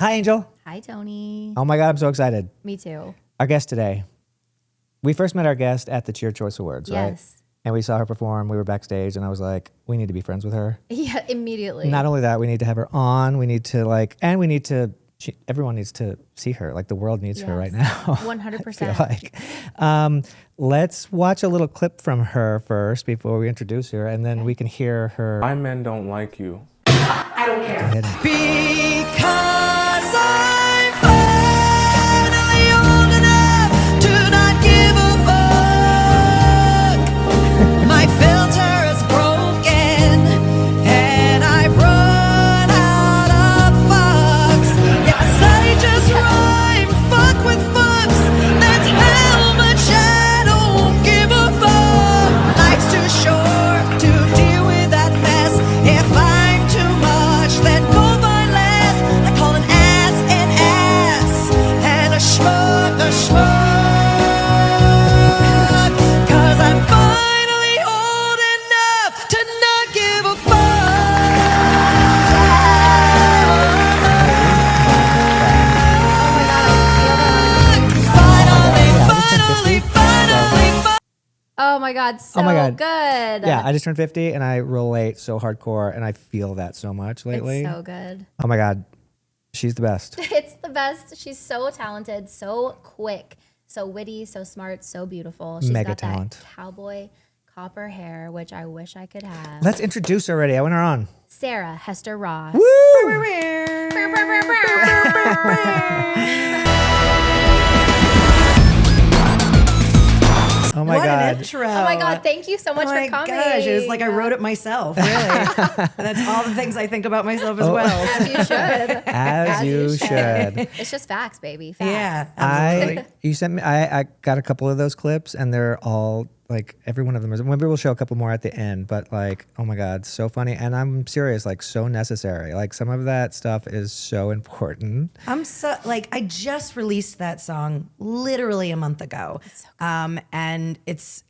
Hi, Angel. Hi, Tony. Oh my God, I'm so excited. Me too. Our guest today. We first met our guest at the Cheer Choice Awards, right? Yes. And we saw her perform. We were backstage, and I was like, we need to be friends with her. Yeah, immediately. Not only that, we need to have her on. We need to everyone needs to see her. Like the world needs her right now. 100%. I feel like. Let's watch a little clip from her first before we introduce her, and then we can hear her. My men don't like you. I don't care. Because I'm finally old enough to not give a fuck. My filter is broken and I've run out of fucks. Yes, I just rhyme fuck with fucks. That's how much I don't give a fuck. Life's too short to deal with that mess. If I'm too much, then go find less. I call an ass and a schmuck a schmuck. 'Cause I'm finally old enough to not give a fuck. Oh my God, so Oh my God. good. Yeah, I just turned 50, and I relate so hardcore, and I feel that so much lately. It's so good. Oh my God, she's the best. It's the best. She's so talented, so quick, so witty, so smart, so beautiful. She's Mega got talent. that cowboy copper hair, which I wish I could have. Let's introduce her already. I want her on. Sarah Hester Ross. Oh my What God. an intro. Oh my God, thank you so much Oh for my coming. gosh, it was like I wrote it myself, really. That's all the things I think about myself as well. As you should. As you should. It's just facts, baby. Facts. Yeah, absolutely. You sent me. I got a couple of those clips, and they're all like every one of them is. Maybe we'll show a couple more at the end, but like, oh my God, so funny, and I'm serious, like so necessary. Like some of that stuff is so important. I'm so like I just released that song literally a month ago, and it's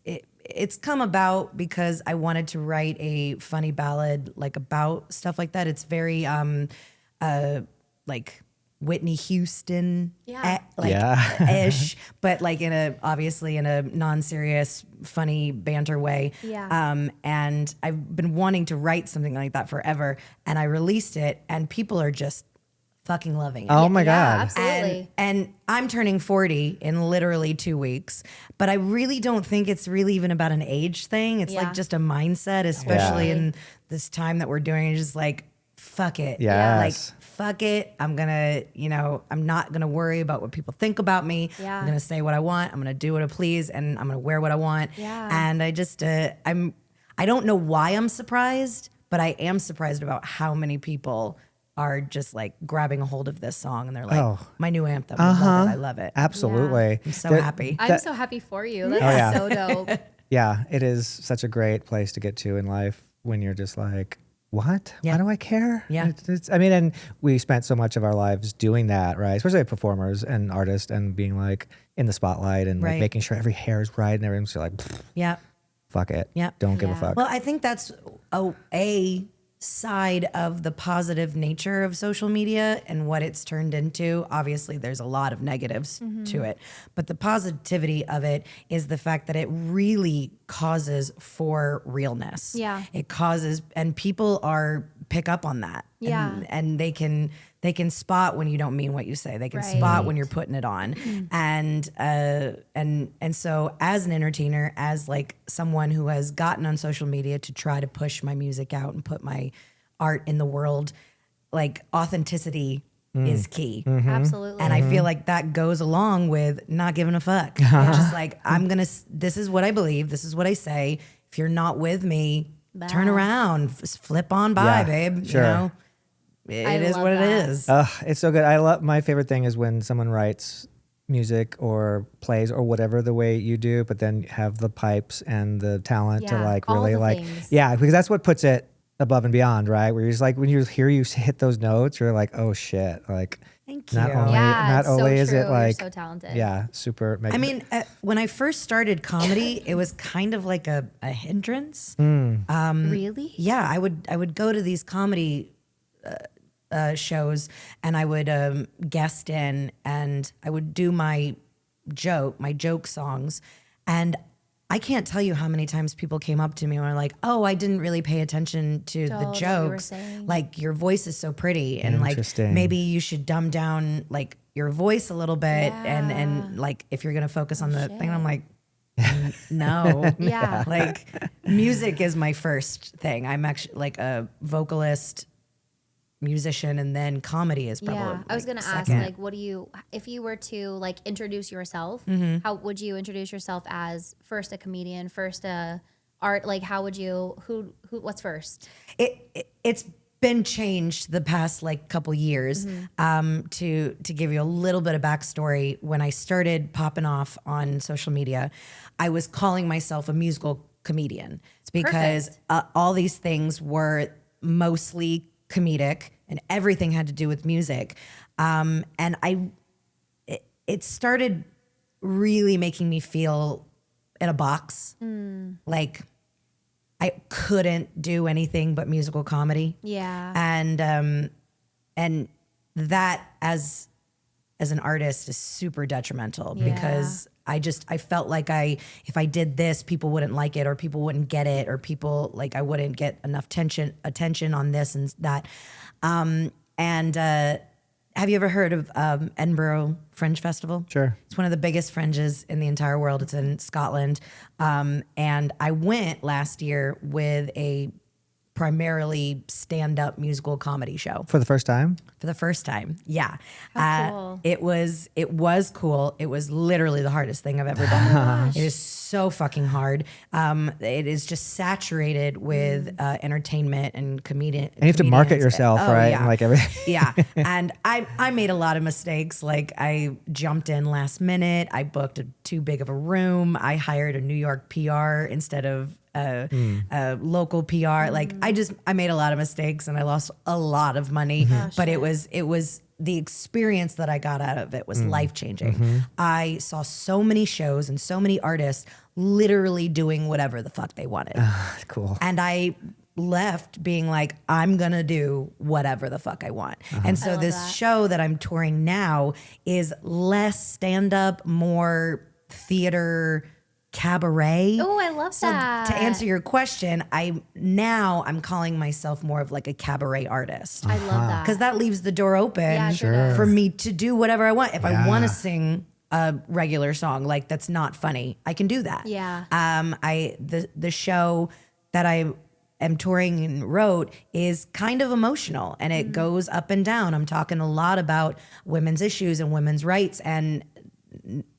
come about because I wanted to write a funny ballad like about stuff like that. It's very like Whitney Houston, ish, but like obviously in a non-serious, funny banter way. Yeah. And I've been wanting to write something like that forever, and I released it, and people are just fucking loving it. Oh my Yeah, God. absolutely. And I'm turning 40 in literally 2 weeks, but I really don't think it's really even about an age thing. It's Yeah. like just a mindset, especially Yeah. in this time that we're doing. It's just like, fuck it. Yes. Like, fuck it. I'm gonna, I'm not gonna worry about what people think about me. Yeah. I'm gonna say what I want. I'm gonna do what I please, and I'm gonna wear what I want. Yeah. And I just, I don't know why I'm surprised, but I am surprised about how many people are just like grabbing a hold of this song, and they're like, my new anthem. I love it. Absolutely. I'm so happy. I'm so happy for you. That's so dope. Yeah, it is such a great place to get to in life when you're just like, what? Yeah. Why do I care? Yeah. I mean, and we spent so much of our lives doing that, right? Especially performers and artists, and being like in the spotlight and like Right. making sure every hair is right and everything's like, Yeah. fuck it. Yeah. Don't give a Yeah. fuck. Well, I think that's a side of the positive nature of social media and what it's turned into. Obviously, there's a lot of negatives to it, but the positivity of it is the fact that it really causes for realness. Yeah. It causes, and people pick up on that. Yeah. And they can spot when you don't mean what you say. They can Right. spot when you're putting it on. And so as an entertainer, as like someone who has gotten on social media to try to push my music out and put my art in the world, like authenticity is key. Absolutely. And I feel like that goes along with not giving a fuck. It's just like, this is what I believe. This is what I say. If you're not with me, turn around, flip on by, Yeah, babe. sure. You know, it is love what it that. is. It's so good. My favorite thing is when someone writes music or plays or whatever the way you do, but then have the pipes and the talent to Yeah, like all really the like, things. yeah, because that's what puts it above and beyond, right? Where you're just like, when you hear you hit those notes, you're like, oh shit, like Thank not you. only Yeah, not it's so only is true. it You're like so talented. yeah, super mega. I mean, when I first started comedy, it was kind of like a hindrance. Really? Yeah, I would go to these comedy shows, and I would guest in, and I would do my joke songs, and I can't tell you how many times people came up to me and were like, "Oh, I didn't really pay attention to the what you were jokes. saying. Like your voice is so pretty, and like Interesting. maybe you should dumb down like your voice a little bit, and like if you're gonna focus on the thing." I'm like, no, Yeah. like music is my first thing. I'm actually like a vocalist, musician, and then comedy is probably. Yeah, I was gonna ask, second. like, what do you, if you were to like introduce yourself, how would you introduce yourself as first a comedian, first a art? Like, how would you, what's first? It's been changed the past like couple years. To give you a little bit of backstory, when I started popping off on social media, I was calling myself a musical comedian. It's because all these things were mostly comedic and everything had to do with music. And it started really making me feel in a box. Like I couldn't do anything but musical comedy. Yeah. And that as an artist is super detrimental because I felt like if I did this, people wouldn't like it, or people wouldn't get it, or people like I wouldn't get enough attention on this and that. Have you ever heard of Edinburgh Fringe Festival? Sure. It's one of the biggest fringes in the entire world. It's in Scotland. And I went last year with a primarily stand-up musical comedy show. For the first time? For the first time, yeah. cool. It was cool. It was literally the hardest thing I've ever done. It is so fucking hard. It is just saturated with entertainment and comedian. And you have to market comedians. yourself, Oh, right? yeah. And like everything. Yeah. And I made a lot of mistakes. Like I jumped in last minute. I booked too big of a room. I hired a New York PR instead of a local PR. Like I made a lot of mistakes and I lost a lot of money, but it was the experience that I got out of it was life-changing. I saw so many shows and so many artists literally doing whatever the fuck they wanted. Cool. And I left being like, I'm gonna do whatever the fuck I want. And so this show that I'm touring now is less stand-up, more theater, cabaret. Oh, I love that. To answer your question, I'm calling myself more of like a cabaret artist. I love that. Because that leaves the door open Yeah, it sure does. for me to do whatever I want. If I want Yeah. to sing a regular song like that's not funny, I can do that. Yeah. The show that I am touring and wrote is kind of emotional and it goes up and down. I'm talking a lot about women's issues and women's rights, and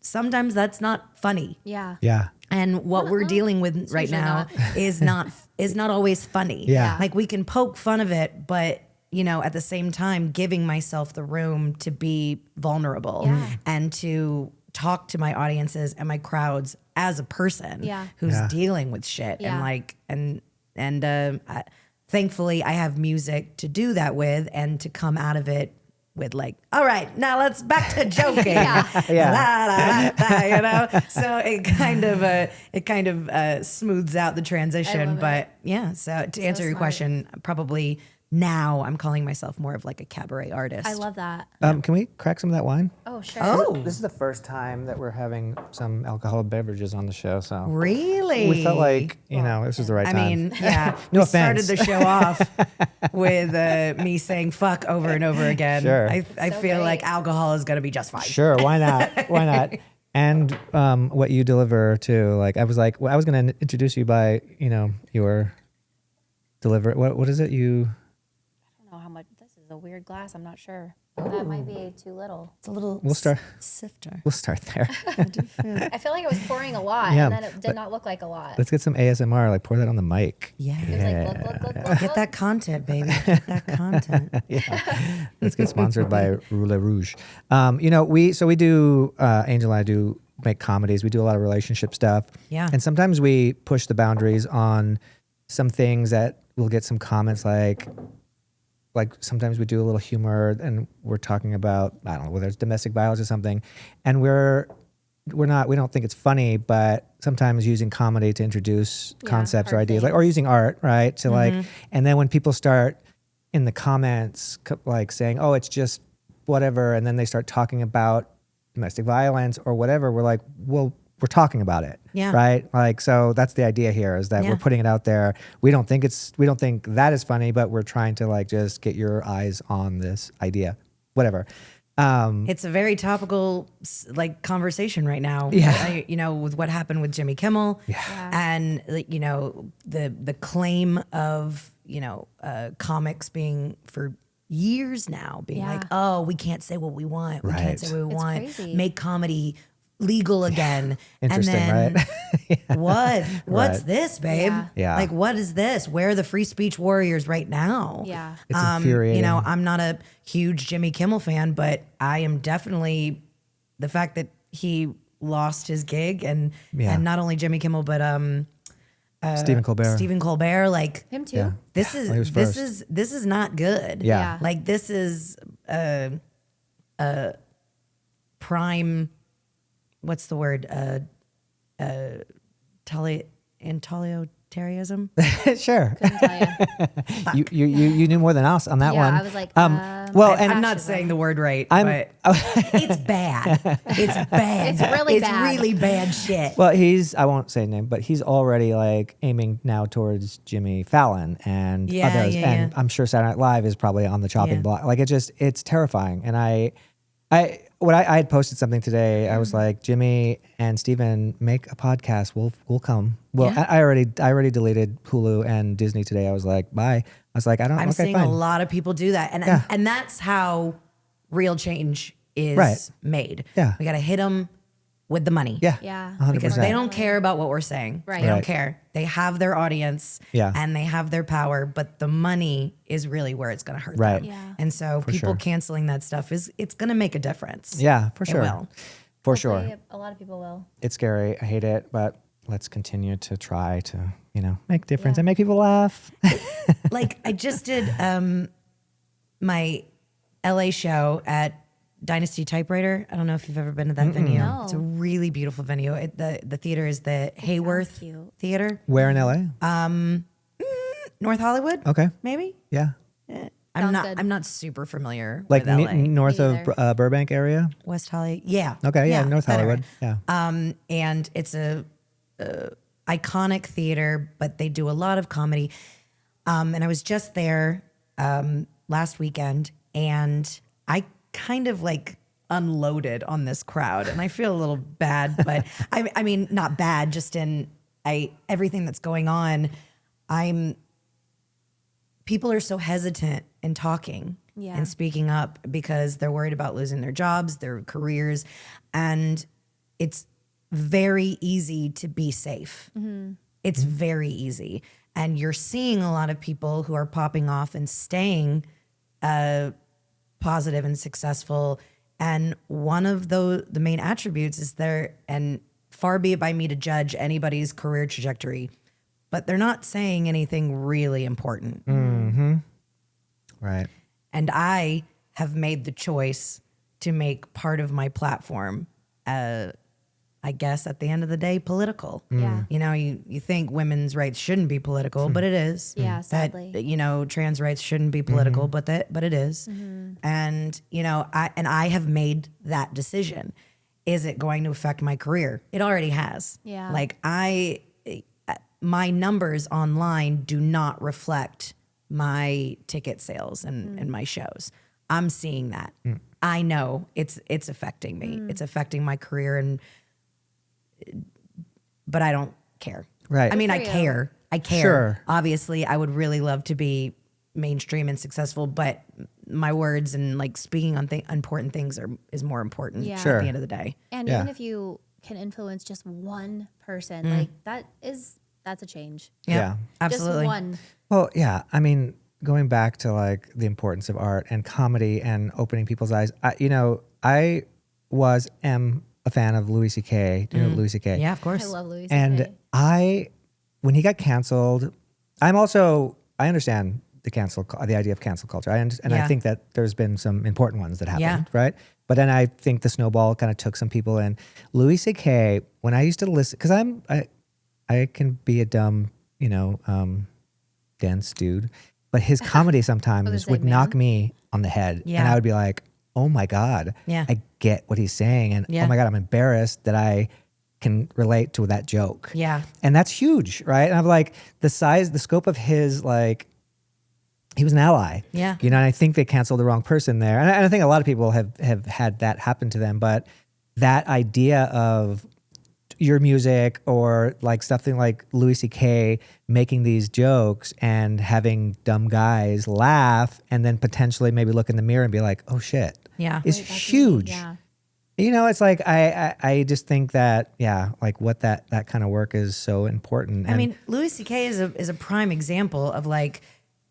sometimes that's not funny. Yeah. Yeah. And what we're dealing with right usually now is not always funny. Yeah. Like we can poke fun of it, but at the same time giving myself the room to be vulnerable and to talk to my audiences and my crowds as a person who's dealing with shit and thankfully I have music to do that with and to come out of it with like, all right, now let's back to joking. La, la, la, la, so it kind of smooths out the transition. But yeah, so to answer your question, probably now I'm calling myself more of like a cabaret artist. I love that. Can we crack some of that wine? Oh, sure. Oh, This is the first time that we're having some alcoholic beverages on the show, so really? we felt like this was the right I time. mean, yeah. No we offense. started the show off with me saying fuck over and over again. Sure. I feel great. like alcohol is going to be just fine. Sure, why not? Why not? And what you deliver too. Like I was going to introduce you by your deliver. What is it you? I don't know how much. This is a weird glass. I'm not sure. That might be too little. It's a little We'll start. sifter. We'll start there. I feel like it was pouring a lot, Yeah, and then it did not look like a lot. Let's get some ASMR. Like pour that on the mic. Yeah. It was like, look. Get that content, baby. Get that content. Let's get sponsored by Roulette Rouge. We do Angel and I do make comedies. We do a lot of relationship stuff. Yeah. And sometimes we push the boundaries on some things that we'll get some comments like sometimes we do a little humor and we're talking about, I don't know, whether it's domestic violence or something. And we don't think it's funny, but sometimes using comedy to introduce concepts or hard ideas, things. or using art, right? To and then when people start in the comments like saying, oh, it's just whatever, and then they start talking about domestic violence or whatever, we're like, well, we're talking about it. Yeah. Right. Like, so that's the idea here, is that Yeah. we're putting it out there. We don't think that is funny, but we're trying to like just get your eyes on this idea, whatever. It's a very topical like conversation right now. Yeah. With what happened with Jimmy Kimmel. Yeah. And the claim of comics being for years now being Yeah. like, oh, we can't say what we want. We Right. can't say what we It's want. crazy. Make comedy legal again. Interesting, and then, right? What's Right. this, babe? Yeah. Yeah. Like, what is this? Where are the free speech warriors right now? Yeah. It's infuriating. I'm not a huge Jimmy Kimmel fan, but I am definitely the fact that he lost his gig and not only Jimmy Kimmel, but Stephen Colbert. Like Him too. Yeah. this Well, he was is this is not good. Yeah. Like this is prime. What's the word? Totalitarianism. Sure. Couldn't tell you. You knew more than us on that Yeah, one. I was like, well, and I'm not saying the word right, I'm- but it's bad. It's bad. It's really It's bad. really bad shit. well, I won't say name, but he's already like aiming now towards Jimmy Fallon and Yeah, others. yeah, and yeah. I'm sure Saturday Night Live is probably on the chopping Yeah. block. Like it's terrifying. And I had posted something today. I was like, Jimmy and Steven, make a podcast. We'll come. Well, Yeah. I already deleted Hulu and Disney today. I was like, bye. I was like, I don't. I'm okay, seeing fine. a lot of people do that, and Yeah. and that's how real change is Right. made. Yeah. We got to hit them with the money. Yeah. Yeah. 100%. Because they don't care about what we're saying. Right. They don't Right. care. They have their audience Yeah. and they have their power, but the money is really where it's going to hurt Right. them. Yeah. And so people sure. canceling that stuff it's going to make a difference. Yeah, for It sure. will. For sure. Hopefully a lot of people will. It's scary. I hate it, but let's continue to try to, make difference Yeah. and make people laugh. Like I just did my LA show at Dynasty Typewriter. I don't know if you've ever been to that venue. No. It's a really beautiful venue. The theater is the Hayworth cute. Theater, Where in LA? North Hollywood. Okay. maybe. Yeah. I'm not super familiar Like with LA. north Me of neither. Burbank area? West Hollywood. Yeah. Okay, yeah, North that Hollywood. area. Yeah. And it's a iconic theater, but they do a lot of comedy. And I was just there last weekend, and I kind of like unloaded on this crowd, and I feel a little bad, but I mean not bad, just in everything that's going on. People are so hesitant in talking Yeah. and speaking up because they're worried about losing their jobs, their careers, and it's very easy to be safe. It's very easy. And you're seeing a lot of people who are popping off and staying positive and successful. And one of the main attributes is and far be it by me to judge anybody's career trajectory, but they're not saying anything really important. Right. And I have made the choice to make part of my platform, I guess at the end of the day, political. Yeah. You think women's rights shouldn't be political, but it is. Yeah, That, sadly. trans rights shouldn't be political, but it is. And, I have made that decision. Is it going to affect my career? It already has. Yeah. Like my numbers online do not reflect my ticket sales and my shows. I'm seeing that. I know it's affecting me. It's affecting my career, but I don't care. Right. I mean, Good I for you. care. I care. Sure. Obviously, I would really love to be mainstream and successful, but my words and like speaking on important things is more important Yeah. Sure. at the end of the day. And Yeah. even if you can influence just one person, like that's a change. Yeah. Absolutely. Just one. Well, yeah. I mean, going back to like the importance of art and comedy and opening people's eyes, I am a fan of Louis C.K. Do you know Louis C.K.? Yeah, of course. I love Louis. And when he got canceled, I understand the idea of cancel culture. I Yeah. think that there's been some important ones that happened, Yeah. right? But then I think the snowball kind of took some people in. Louis C.K., when I used to listen, because I can be a dumb, dense dude. but his comedy sometimes say, would knock me on the head. And Yeah. I would be like, oh my God, Yeah. I get what he's saying. And Yeah. oh my God, I'm embarrassed that I can relate to that joke. Yeah. And that's huge, right? And I'm like, the scope of his, like, he was an ally. Yeah. You know, and I think they canceled the wrong person there. And I think a lot of people have had that happen to them. But that idea of your music or like something like Louis C.K. making these jokes and having dumb guys laugh and then potentially maybe look in the mirror and be like, oh shit, Yeah. is Wait, that's huge. me. Yeah. You know, it's like, I just think that, yeah, like what that kind of work is so important. I mean, Louis C.K. is a prime example of like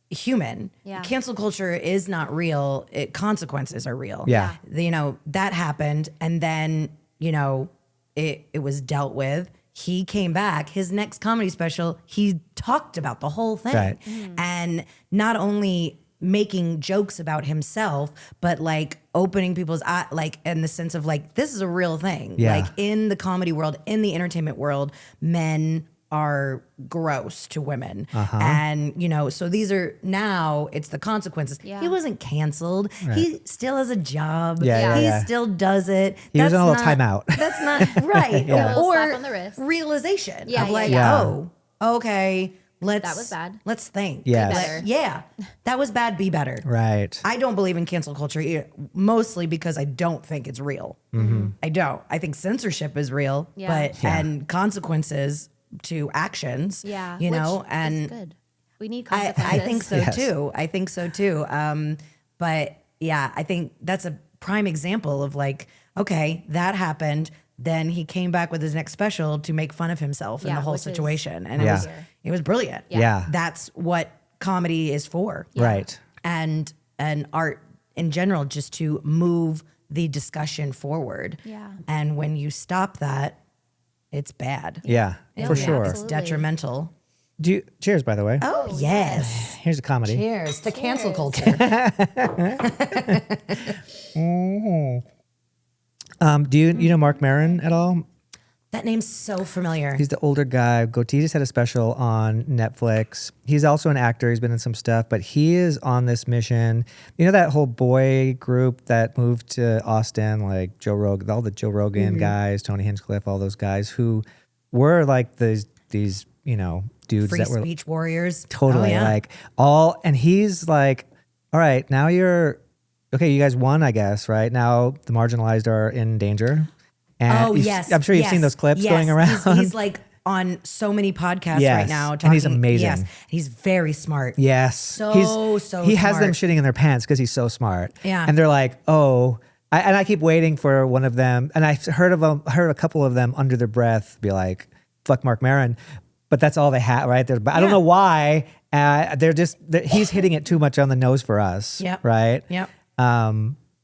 human. Yeah. Cancel culture is not real. Consequences are real. Yeah. You know, that happened. And then, you know, it was dealt with. He came back. His next comedy special, he talked about the whole thing. Right. And not only making jokes about himself, but like opening people's eyes, like in the sense of like, this is a real thing. Yeah. Like in the comedy world, in the entertainment world, men are gross to women. And, you know, so these are now it's the consequences. Yeah. He wasn't canceled. He still has a job. Yeah, he yeah. still does it. He was That's on a little not- timeout. That's not right. Yeah. Little Or slap on the wrist. realization Yeah, of yeah, like, yeah. oh, okay, let's That was bad. Let's think. Yes. better. Yeah. That was bad, be better. right. I don't believe in cancel culture either, mostly because I don't think it's real. I don't. I think censorship is real, Yeah. but and consequences to actions. Yeah. You know, which and is good. We need consequences. I think so Yes. too. I think so too. But yeah, I think that's a prime example of like, okay, that happened. Then he came back with his next special to make fun of himself in Yeah, the whole which is- situation, and Yeah. it was brilliant. Yeah. That's what comedy is for. Right. And art in general, just to move the discussion forward. Yeah. And when you stop that, it's bad. Yeah, Yeah, for yeah, sure. It's absolutely. detrimental. Cheers, by the way. Oh, yes. Here's a comedy. Cheers to cancel culture. Do you know Mark Maron at all? That name's so familiar. He's the older guy. Goatee just had a special on Netflix. He's also an actor. He's been in some stuff, but he is on this mission. You know that whole boy group that moved to Austin, like Joe Rogan, all the Joe Rogan guys, Tony Hinchcliffe, all those guys who were like these you know, dudes Free that were speech warriors. totally Oh, yeah. like and he's like, all right, now okay, you guys won, I guess, right? Now the marginalized are in danger. And Oh, yes. I'm sure you've seen those clips going around. He's like on so many podcasts Yes. right now. And he's amazing. Yes. He's very smart. Yes. So He has them smart. shitting in their pants because he's so smart. Yeah. And they're like, oh, I keep waiting for one of them. And I've heard a couple of them under their breath be like, fuck Mark Maron. But that's all they have, right? I don't know why. He's hitting it too much on the nose for us. Yep. Right? Yep.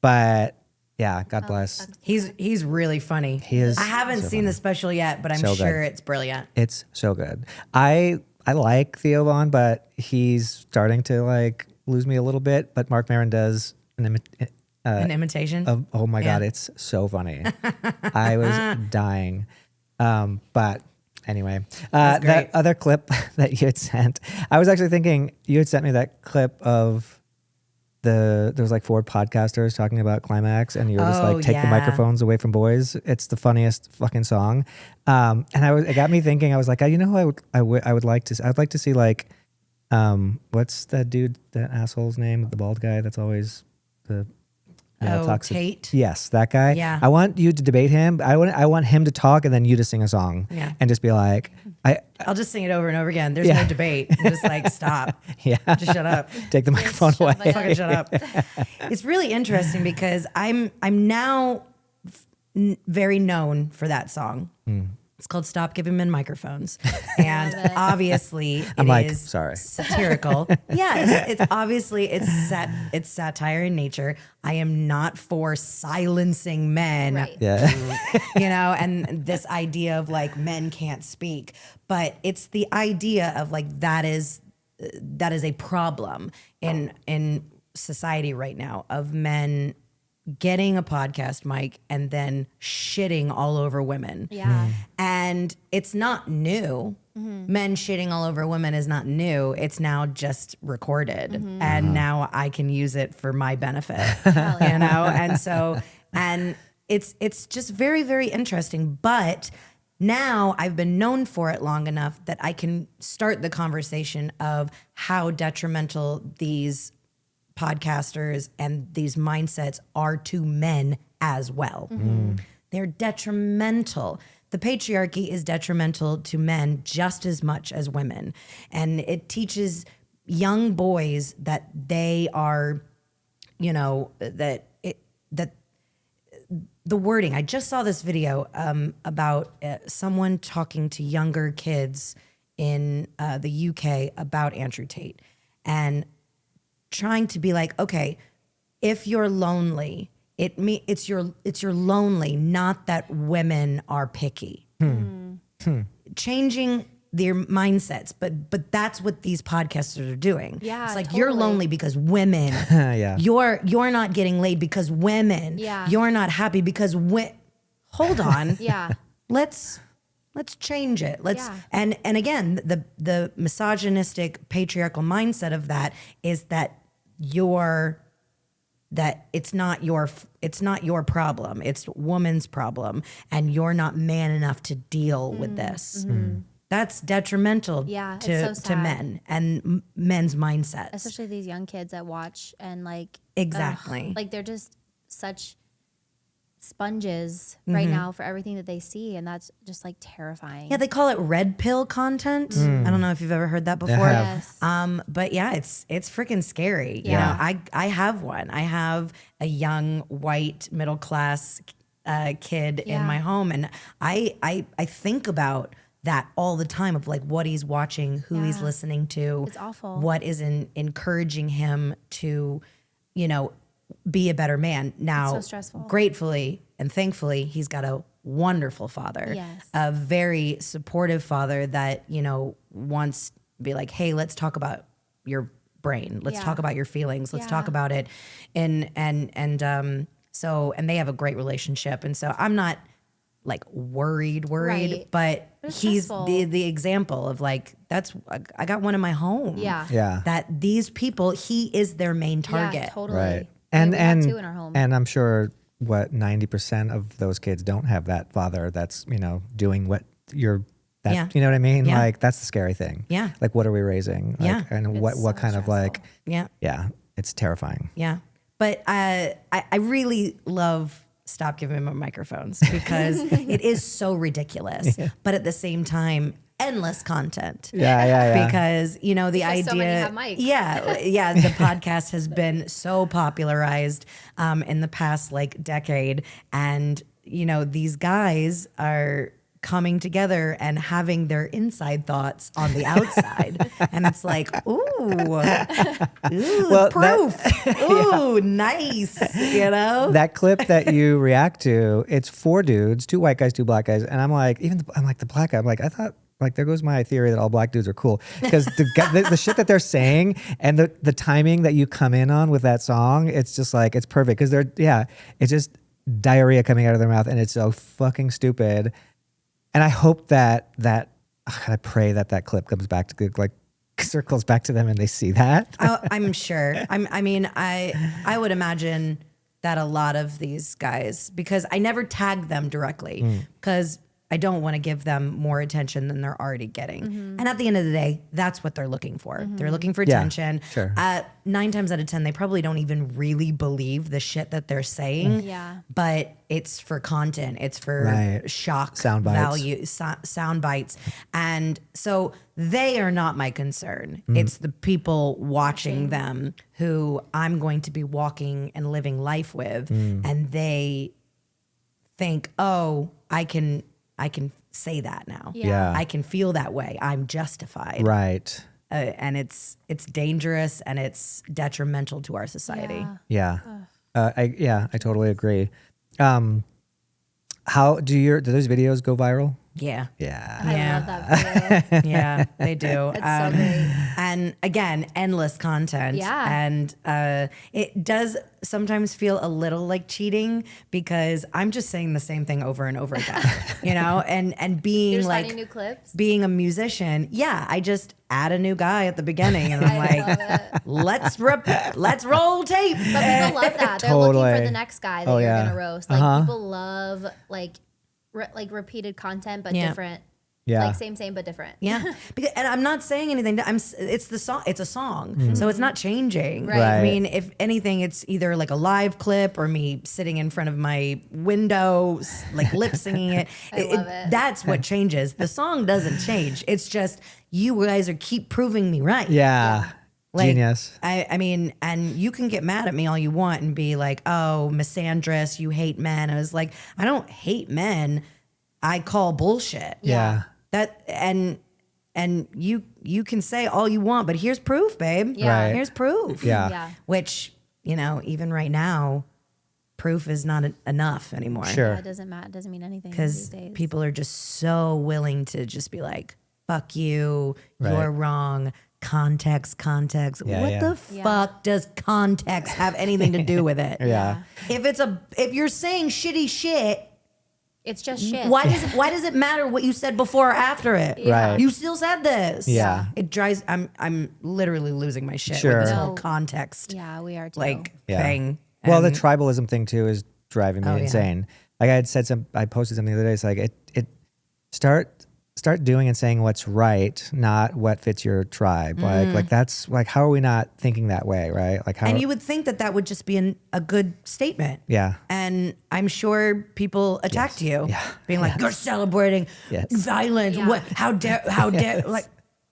But yeah, God bless. He's really funny. He is I haven't so seen the special yet, but I'm So good. sure it's brilliant. It's so good. I like Theo Von, but he's starting to like lose me a little bit. But Mark Maron does An imitation. oh my God, Yeah. it's so funny. I was dying. But anyway, That's great. that other clip that you had sent, I was actually thinking you had sent me that clip of there was like 4 podcasters talking about Climax, and you were just Oh, like, take the yeah. microphones away from boys. It's the funniest fucking song. And it got me thinking. I was like, you know who I'd like to see like, what's that dude, that asshole's name, the bald guy that's always the talks Tate. Yes, that guy. Yeah. I want you to debate him. I want him to talk and then you to sing a song. Yeah. And just be like, I'll just sing it over and over again. There's Yeah. no debate. Just like stop. yeah, Just shut up. take the microphone away. Fucking shut up. It's really interesting because I'm now very known for that song. It's called "Stop Giving Men Microphones," and obviously I'm it like, is sorry. satirical. Yeah, it's obviously it's satire in nature. I am not for silencing men. Right. Yeah. You know, and this idea of like men can't speak, but it's the idea of like that is a problem in society right now of men getting a podcast mic and then shitting all over women. Yeah. And it's not new. Men shitting all over women is not new. It's now just recorded. And now I can use it for my benefit. You know? And so, and it's just very, very interesting. But now I've been known for it long enough that I can start the conversation of how detrimental these podcasters and these mindsets are to men as well. They're detrimental. The patriarchy is detrimental to men just as much as women. And it teaches young boys that they are, you know, that the wording. I just saw this video about someone talking to younger kids in the UK about Andrew Tate and trying to be like, okay, if you're lonely, it's you're lonely, not that women are picky. Changing their mindsets, but that's what these podcasters are doing. Yeah, it's like totally. you're lonely because women. Yeah. You're not getting laid because women. Yeah. You're not happy because hold on. Yeah. Let's change it. Yeah. And again, the misogynistic patriarchal mindset of that is that it's not your problem. It's woman's problem, and you're not man enough to deal with this. That's detrimental Yeah, it's to so sad. men and men's mindsets. Especially these young kids that watch and like Exactly. like they're just such sponges right now for everything that they see, and that's just like terrifying. Yeah, they call it red pill content. I don't know if you've ever heard that before. Yes. But yeah, it's freaking scary. Yeah. You know, I have one. I have a young white middle class kid in Yeah. my home, and I think about that all the time of like what he's watching, who he's Yeah. listening to. It's awful. What is encouraging him to, you know, be a better man. Now, so stressful. gratefully and thankfully, he's got a wonderful father, Yes. a very supportive father that, you know, wants to be like, hey, let's talk about your brain. Let's Yeah. talk about your feelings. Let's Yeah. talk about it. So they have a great relationship. And so I'm not like worried, Right. but it's he's stressful. the example of like, I got one in my home. Yeah. Yeah. That these people, he is their main target. Yeah, totally. Right. And we have And two in our home. and I'm sure 90% of those kids don't have that father that's, you know, doing what you're that Yeah. you know what I mean? Yeah. Like that's the scary thing. Yeah. Like what are we raising? Like, Yeah. and It's what so kind of like stressful. Yeah. it's terrifying. Yeah. But I really love Stop Giving Me Microphones because it is so ridiculous. But at the same time, endless content. Yeah. Because, you know, the Because idea. so many have mics. Yeah. The podcast has been so popularized in the past like decade. And, you know, these guys are coming together and having their inside thoughts on the outside. And it's like, ooh, Well, proof. Ooh, nice. You know? That clip that you react to, it's 4 dudes, 2 white guys, 2 black guys, and I'm like, I'm like the black guy. I'm like, I thought, like, there goes my theory that all black dudes are cool because the shit that they're saying and the timing that you come in on with that song, it's just like it's perfect because it's just diarrhea coming out of their mouth and it's so fucking stupid. And I hope I pray that clip comes back to like circles back to them and they see that. I'm sure. I would imagine that a lot of these guys, because I never tag them directly because I don't want to give them more attention than they're already getting. And at the end of the day, that's what they're looking for. They're looking for Yeah, attention. sure. 9 times out of 10, they probably don't even really believe the shit that they're saying. Yeah. But it's for content. It's for Right. shock Sound bites. value, sound bites. And so they are not my concern. It's the people watching them who I'm going to be walking and living life with. And they think, oh, I can say that now. Yeah. I can feel that way. I'm justified. Right. And it's dangerous and it's detrimental to our society. Yeah. Yeah. I totally agree. How do those videos go viral? Yeah. Yeah. I Yeah. love that for you. Yeah, they do. It's so great. And again, endless content. Yeah. And it does sometimes feel a little like cheating because I'm just saying the same thing over and over again, and being You're just like finding new clips. being a musician. Yeah, I just add a new guy at the beginning and I'm like, let's roll tape. But people love that. They're looking for Totally. the next guy that Oh, you're yeah. gonna roast. Like people love like repeated content, but Yeah. different. Yeah. Like same but different. Yeah, and I'm not saying anything. It's the song. It's a song, so it's not changing. Right. I Right. mean, if anything, it's either like a live clip or me sitting in front of my window, like lip singing it. love it. That's what changes. The song doesn't change. It's just you guys keep proving me right. Yeah. Like, Genius. I mean, and you can get mad at me all you want and be like, "Oh, misandrist, you hate men." I was like, I don't hate men. I call bullshit. Yeah. That and you can say all you want, but here's proof, babe. Yeah. Right. Here's proof. Yeah. Yeah. Which, even right now, proof is not enough anymore. Sure. Yeah, it doesn't matter. It doesn't mean anything these Because days. people are just so willing to just be like, fuck you, Right. you're wrong. Context. Yeah, What yeah. the fuck does context have anything to do with it? Yeah. If you're saying shitty shit, It's just shit. why does it matter what you said before or after it? Right. You still said this. Yeah. It drives I'm literally losing my shit Sure. with this whole No. context Yeah, we are too. Yeah. thing. Well, the And- tribalism thing too is driving me Oh, yeah. insane. Like I posted something the other day. It's like it start doing and saying what's right, not what fits your tribe. Like that's like, how are we not thinking that way, right? Like how? and you would think that would just be a good statement. Yeah. And I'm sure people attacked you, Yeah. being like, "You're celebrating Yes. violence. Yeah. What? How dare? Like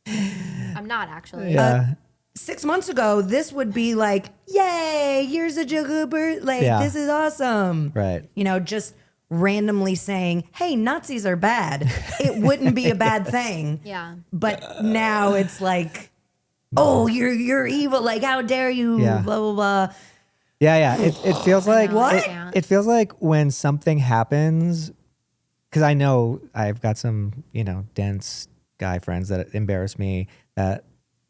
I'm not actually. Yeah. 6 months ago, this would be like, "Yay! Here's a jugabert. Like Yeah. this is awesome." Right. Just randomly saying, "Hey, Nazis are bad." It wouldn't be a bad thing. Yeah. But now it's like, "Oh, you're evil. Like how dare you?" Yeah. Blah blah blah. Yeah. It feels like know, I It, can't. it feels like when something happens, because I know I've got some dense guy friends that embarrass me, that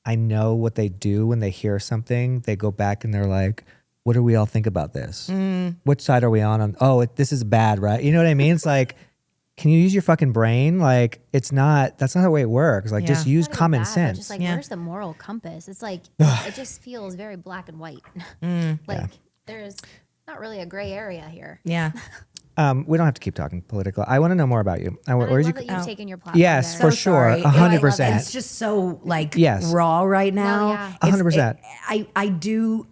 I know what they do when they hear something. They go back and they're like, what do we all think about this? Which side are we on? This is bad, right? You know what I mean? It's like, can you use your fucking brain? Like, that's not the way it works. Like, just Yeah. use Not even common bad, but sense. Just like, Yeah. where's the moral compass? It's like it just feels very black and white. Like there's not really a gray area here. Yeah. We don't have to keep talking political. I want to know more about you. And I Where'd love you? that you've taken your platform. Yes, there. for sure, sorry. 100%. It's just so like Yes. raw right now. yeah. It's- 100%. I do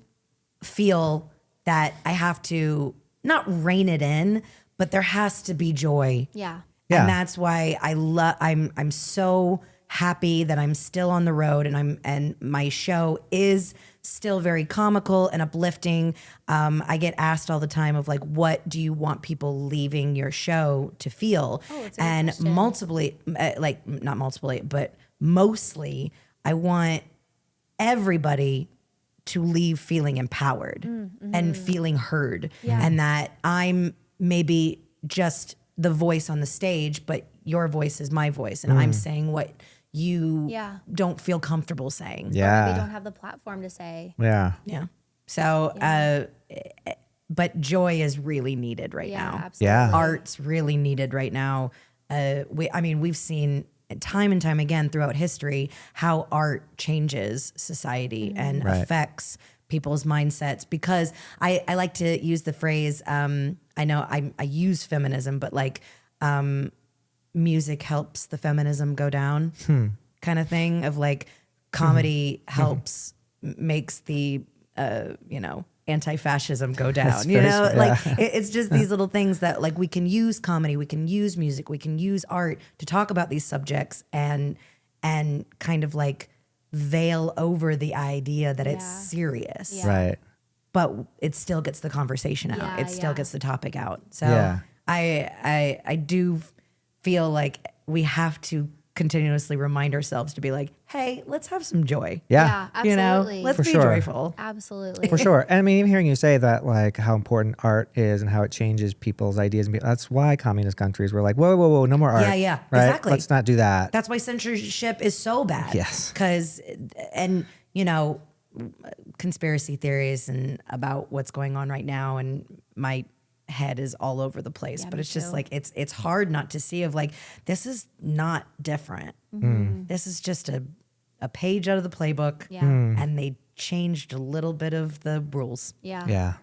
feel that I have to not rein it in, but there has to be joy. Yeah. Yeah. And that's why I'm so happy that I'm still on the road and my show is still very comical and uplifting. I get asked all the time of like, what do you want people leaving your show to feel? Oh, it's a good and question. not multiply, but mostly I want everybody to leave feeling empowered and feeling heard, and that I'm maybe just the voice on the stage, but your voice is my voice, and I'm saying what you Yeah. don't feel comfortable saying. Or maybe Yeah. don't have the platform to say. Yeah. Yeah. So, but joy is really needed right Yeah, now. absolutely. Yeah. Art's really needed right now. We've seen time and time again throughout history how art changes society and Right. affects people's mindsets. Because I like to use the phrase, I know I use feminism, but like music helps the feminism go down kind of thing, of like comedy helps makes the anti-fascism go down. That's You very know, sweet. like it's just these little things that like we can use comedy, we can use music, we can use art to talk about these subjects and kind of like veil over the idea that it's Yeah. serious. Yeah. Right. But it still gets the conversation out. Yeah, It still yeah. gets the topic out. So Yeah. I do feel like we have to continuously remind ourselves to be like, hey, let's have some joy. Yeah. You know, absolutely. let's For be sure. joyful. Absolutely. For sure. And I mean, even hearing you say that, like how important art is and how it changes people's ideas. And that's why communist countries were like, whoa, whoa, whoa, no more art. Yeah, right? exactly. Let's not do that. That's why censorship is so bad. Yes. Because, and, you know, conspiracy theories and about what's going on right now, and my head is all over the place. Yeah, but me it's just too. like, it's hard not to see of like, this is not different. This is just a page out of the playbook. Yeah. And they changed a little bit of the rules, Yeah. yeah.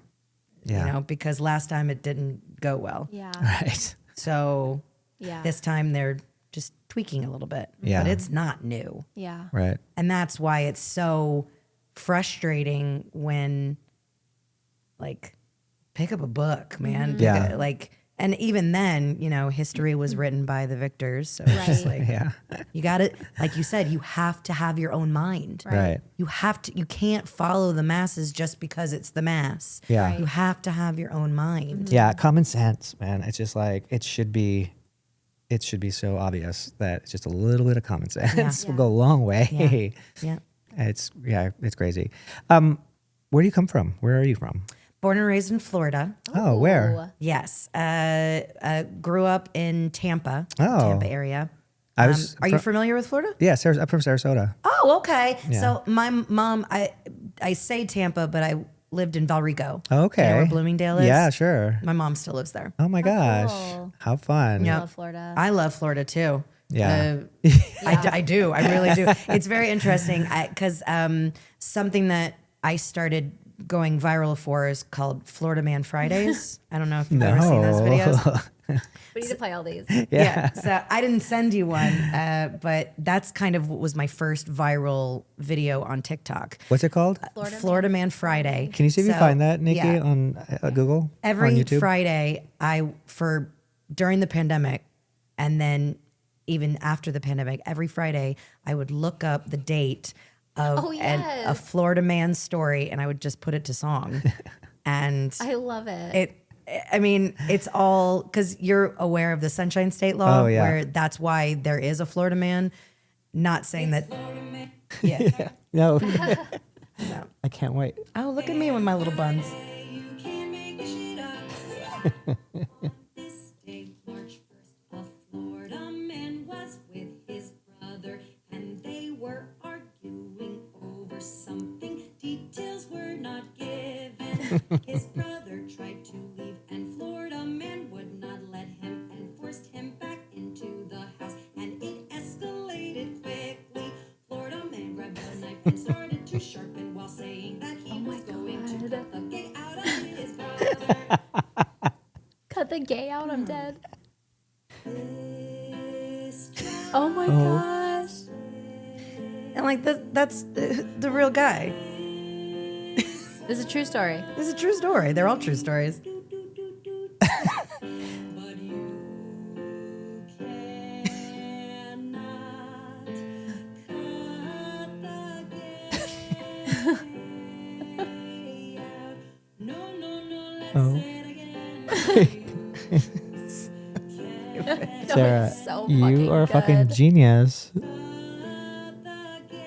Yeah. you know, because last time it didn't go well. Yeah. Right. So Yeah. this time they're just tweaking a little bit. Yeah. But it's not new. Yeah. Right. And that's why it's so frustrating when, like, pick up a book, man. Pick Yeah. like, and even then, you know, history was written by the victors. So it's just Right. like, Yeah. you got it. Like you said, you have to have your own mind. Right. You have to, you can't follow the masses just because it's the mass. Yeah. Right. You have to have your own mind. Yeah. Common sense, man. It's just like, it should be so obvious that it's just a little bit of common sense will Yeah. go a long way. Yeah. It's crazy. Where do you come from? Where are you from? Born and raised in Florida. Oh, where? Yes. Grew up in Tampa, Oh. Tampa area. I was Are you familiar with Florida? Yeah, I'm from Sarasota. Oh, okay. Yeah. So my mom, I say Tampa, but I lived in Valrico. Okay. You know where Bloomingdale is? Yeah, sure. My mom still lives there. Oh my gosh. cool. How fun. Yeah. Love Florida. I love Florida too. Yeah. I do. I really do. It's very interesting because something that I started going viral for is called Florida Man Fridays. I don't know if you've ever seen those videos. We need to play all these. Yeah. So I didn't send you one, but that's kind of what was my first viral video on TikTok. What's it called? Florida Man Friday. Can you see if you So, find that, Nikki, yeah. on Google? Every on YouTube? Friday, during the pandemic, and then even after the pandemic, every Friday I would look up the date of Oh, a yes. Florida man story, and I would just put it to song. And I love it. it's all because you're aware of the Sunshine State law, Oh, yeah. where that's why there is a Florida man. Not saying that. Yeah. No. No. I can't wait. Oh, look at me with my little buns. You can't make this shit up. On this day, March 1st, a Florida man was with his brother, and they were arguing over something. Details were not given. His brother tried to leave, and Florida man would not let him and forced him back into the house, and it escalated quickly. Florida man grabbed a knife and started to sharpen while saying that he was going to cut the gay out of his brother. Cut the gay out. I'm dead. This Oh my gosh. And like that's the real guy. This is a true story. This is a true story. They're all true stories. but you cannot cut the gay out. No, let's say it again. Sarah, it's so you fucking are a fucking good. genius. Cut the gay.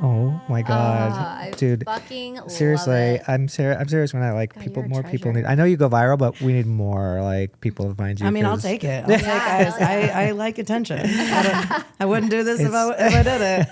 Oh my god, I dude! fucking love Seriously, it. I'm serious when I like God, people. you're a More people treasure. need. I know you go viral, but we need more like people to find you. I mean, I'll 'cause- take it. hell yeah. I like attention. I wouldn't do this if I did it.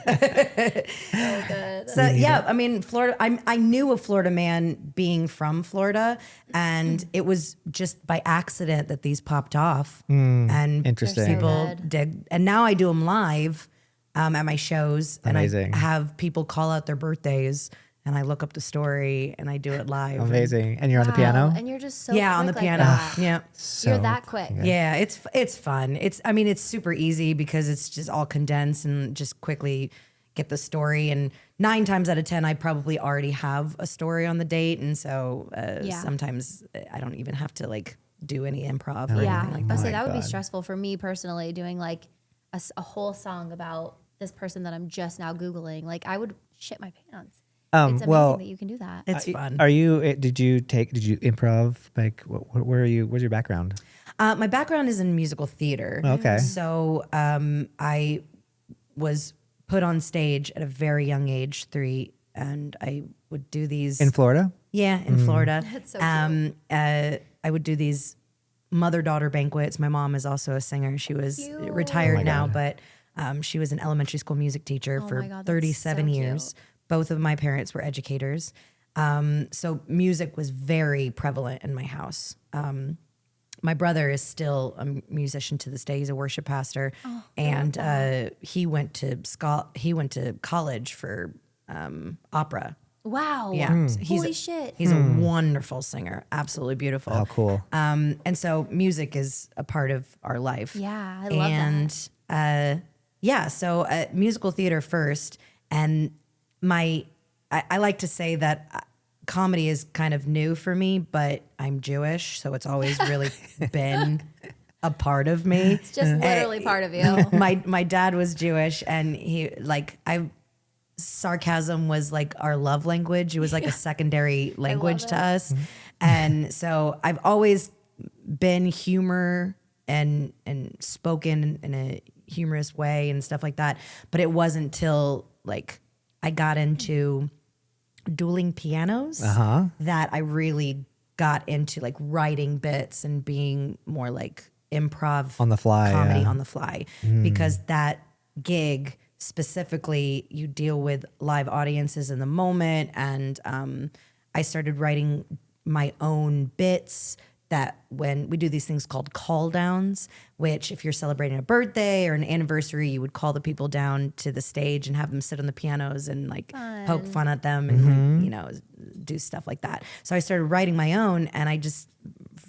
So good. So yeah, I mean, Florida. I knew a Florida man being from Florida, and it was just by accident that these popped off. And Interesting. They're so people good. dig. And now I do them live at my shows, Amazing. and I have people call out their birthdays, and I look up the story, and I do it live. Amazing, and you're on the Wow, piano. And you're just so Yeah, on the quick like piano. that. Yeah. So You're that quick. Yeah, it's fun. It's super easy because it's just all condensed and just quickly get the story. And 9 times out of 10, I probably already have a story on the date, and so Yeah. sometimes I don't even have to like do any improv or Yeah. anything like I that. would say my that would be God. stressful for me personally, doing like a whole song about this person that I'm just now Googling. Like I would shit my pants. It's amazing well, that you can do that. It's fun. Are you? Did you improv? Like, where are you? What's your background? My background is in musical theater. Okay. So I was put on stage at a very young age, 3, and I would do these In Florida? Yeah, in Florida. That's so cute. I would do these mother-daughter banquets. My mom is also a singer. She was Cute. retired my now, God. but she was an elementary school music teacher for my God, that's 37 so years. cute. Both of my parents were educators. So music was very prevalent in my house. My brother is still a musician to this day. He's a worship pastor, and he went to college for opera. Wow. Yeah, so Holy shit. He's a wonderful singer, absolutely beautiful. How cool. And so music is a part of our life. Yeah, I love that. And so musical theater first, and I like to say that comedy is kind of new for me, but I'm Jewish, so it's always really been a part of me. It's just literally part of you. My dad was Jewish, and sarcasm was like our love language. It was like a secondary language to us. And so I've always been humor and spoken in a humorous way and stuff like that. But it wasn't till like I got into dueling pianos that I really got into like writing bits and being more like improv On the fly, comedy yeah. on the fly, because that gig specifically, you deal with live audiences in the moment. And I started writing my own bits that when we do these things called call downs, which if you're celebrating a birthday or an anniversary, you would call the people down to the stage and have them sit on the pianos and like poke fun at them and do stuff like that. So I started writing my own, and I just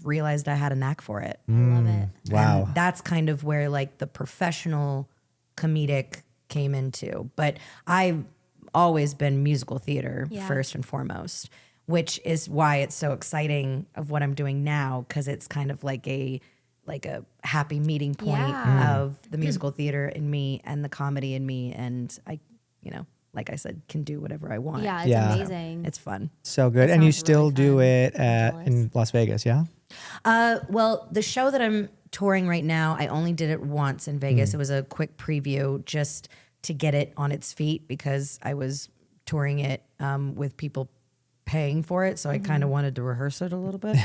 realized I had a knack for it. I love it. Wow. And that's kind of where like the professional comedic came into. But I've always been musical theater first and foremost, which is why it's so exciting of what I'm doing now, because it's kind of like a happy meeting point of the musical theater in me and the comedy in me, and I, like I said, can do whatever I want. Yeah, it's Yeah. amazing. It's fun. So good. That And you sounds still really do fun. it I'm jealous. in Las Vegas, yeah? Well, the show that I'm touring right now, I only did it once in Vegas. It was a quick preview just to get it on its feet, because I was touring it with people paying for it. So I kind of wanted to rehearse it a little bit.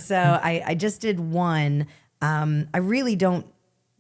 So I just did one. I really don't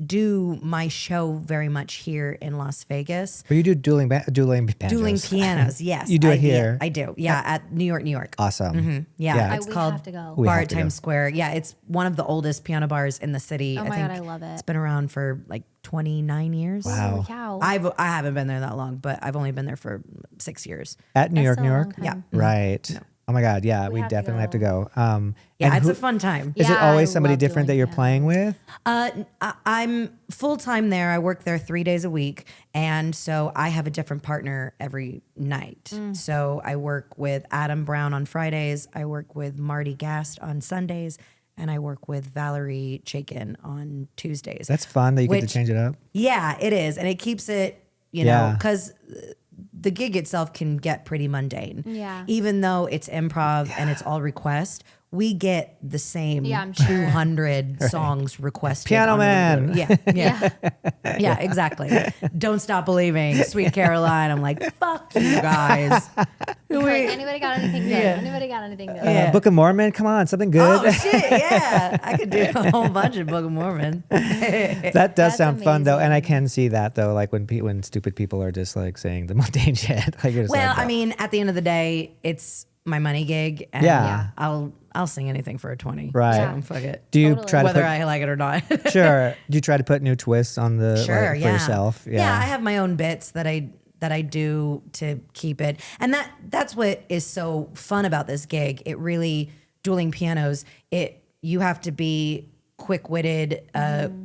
do my show very much here in Las Vegas. But you do dueling banjos. Dueling pianos, yes. You do it here? I do. Yeah, at New York. Awesome. Yeah, I- it's we called have to go. We Bar have at to go. Times Square. Yeah, it's one of the oldest piano bars in the city. Oh my God, I love it. It's been around for like 29 years. Wow. Holy cow. I haven't been there that long, but I've only been there for 6 years. At New That's York, New a long York? time. Yeah. Right. Oh my God. Yeah, we have to definitely have to go. go. Yeah, and it's who- a fun time. Is it Yeah, always I somebody love different that doing you're piano. playing with? I'm full time there. I work there 3 days a week, and so I have a different partner every night. So I work with Adam Brown on Fridays. I work with Marty Gast on Sundays, and I work with Valerie Chaikin on Tuesdays. That's fun that you get to Which- change it up. Yeah, it is, and it keeps it, know, Yeah. because the gig itself can get pretty mundane. Yeah. Even though it's improv and it's all request, we get the same Yeah, I'm sure. 200 songs requested. Piano on a Man. regular- Yeah, Yeah. yeah, exactly. Don't Stop Believing, Sweet Caroline. I'm like, fuck you guys. Like, anybody got anything good? Yeah. Anybody got anything good? Yeah. Book of Mormon, come on, something good. Oh shit, yeah. I could do a whole bunch of Book of Mormon. That does That's sound fun though, and I amazing. can see that though, like when stupid people are just like saying the mundane shit. Like you're just Well, like, I mean, at the end of the day, it's my money gig, and Yeah. I'll sing anything for a 20. Right. So fuck it. do you Totally. try to Whether put I like it or not. sure? Do you try to put new twists on the Sure, like, for yourself? Yeah, I have my own bits that I do to keep it, and that's what is so fun about this gig. It really dueling pianos. You have to be quick-witted,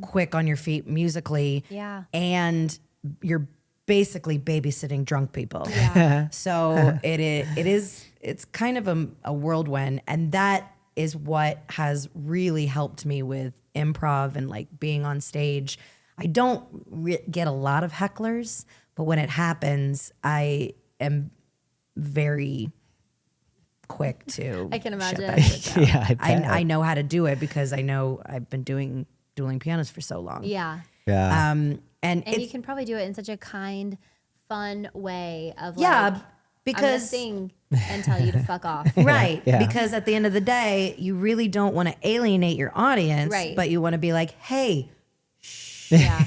quick on your feet musically, Yeah. and you're basically babysitting drunk people. Yeah. So it's kind of a whirlwind, and that is what has really helped me with improv and like being on stage. I don't get a lot of hecklers, but when it happens, I am very quick to. I can shut imagine. that shit down. Yeah, I bet. I know how to do it because I know I've been doing dueling pianos for so long. Yeah. Yeah. And And it's you can probably do it in such a kind, fun way of yeah, like, I'm gonna because sing and tell you to fuck off. right, Yeah. because at the end of the day, you really don't want to alienate your audience, Right. but you want to be like, hey, Yeah.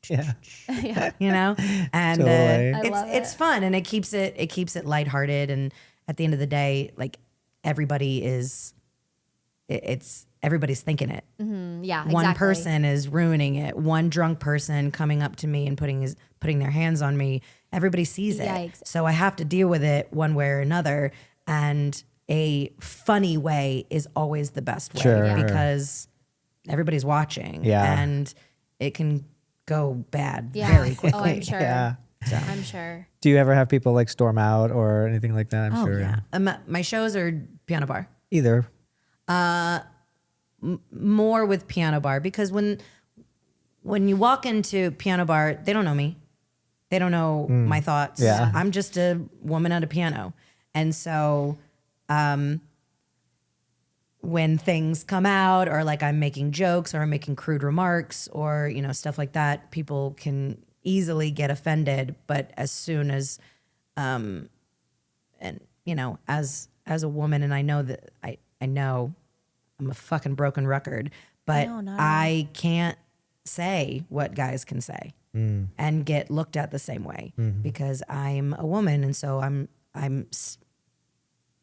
yeah. you know, and Totally. I love it's it. fun and it keeps it lighthearted, and at the end of the day, like everybody is, everybody's thinking it. Yeah. One exactly. person is ruining it. One drunk person coming up to me and putting their hands on me. Everybody sees it. Yikes. So I have to deal with it one way or another. And a funny way is always the best way Sure. Yeah. because everybody's watching. Yeah. And it can go bad Yeah. very quickly. Oh, I'm sure. Yeah. I'm sure. Do you ever have people like storm out or anything like that? I'm Oh, sure. yeah. My shows are piano bar. Either. More with piano bar because when you walk into piano bar, they don't know me. They don't know my thoughts. Yeah. I'm just a woman at a piano. And so when things come out or like I'm making jokes or I'm making crude remarks or, you know, stuff like that, people can easily get offended. But as soon as, and you know, as a woman, and I know that I know I'm a fucking broken record, but No, not at all. I can't say what guys can say and get looked at the same way because I'm a woman, and so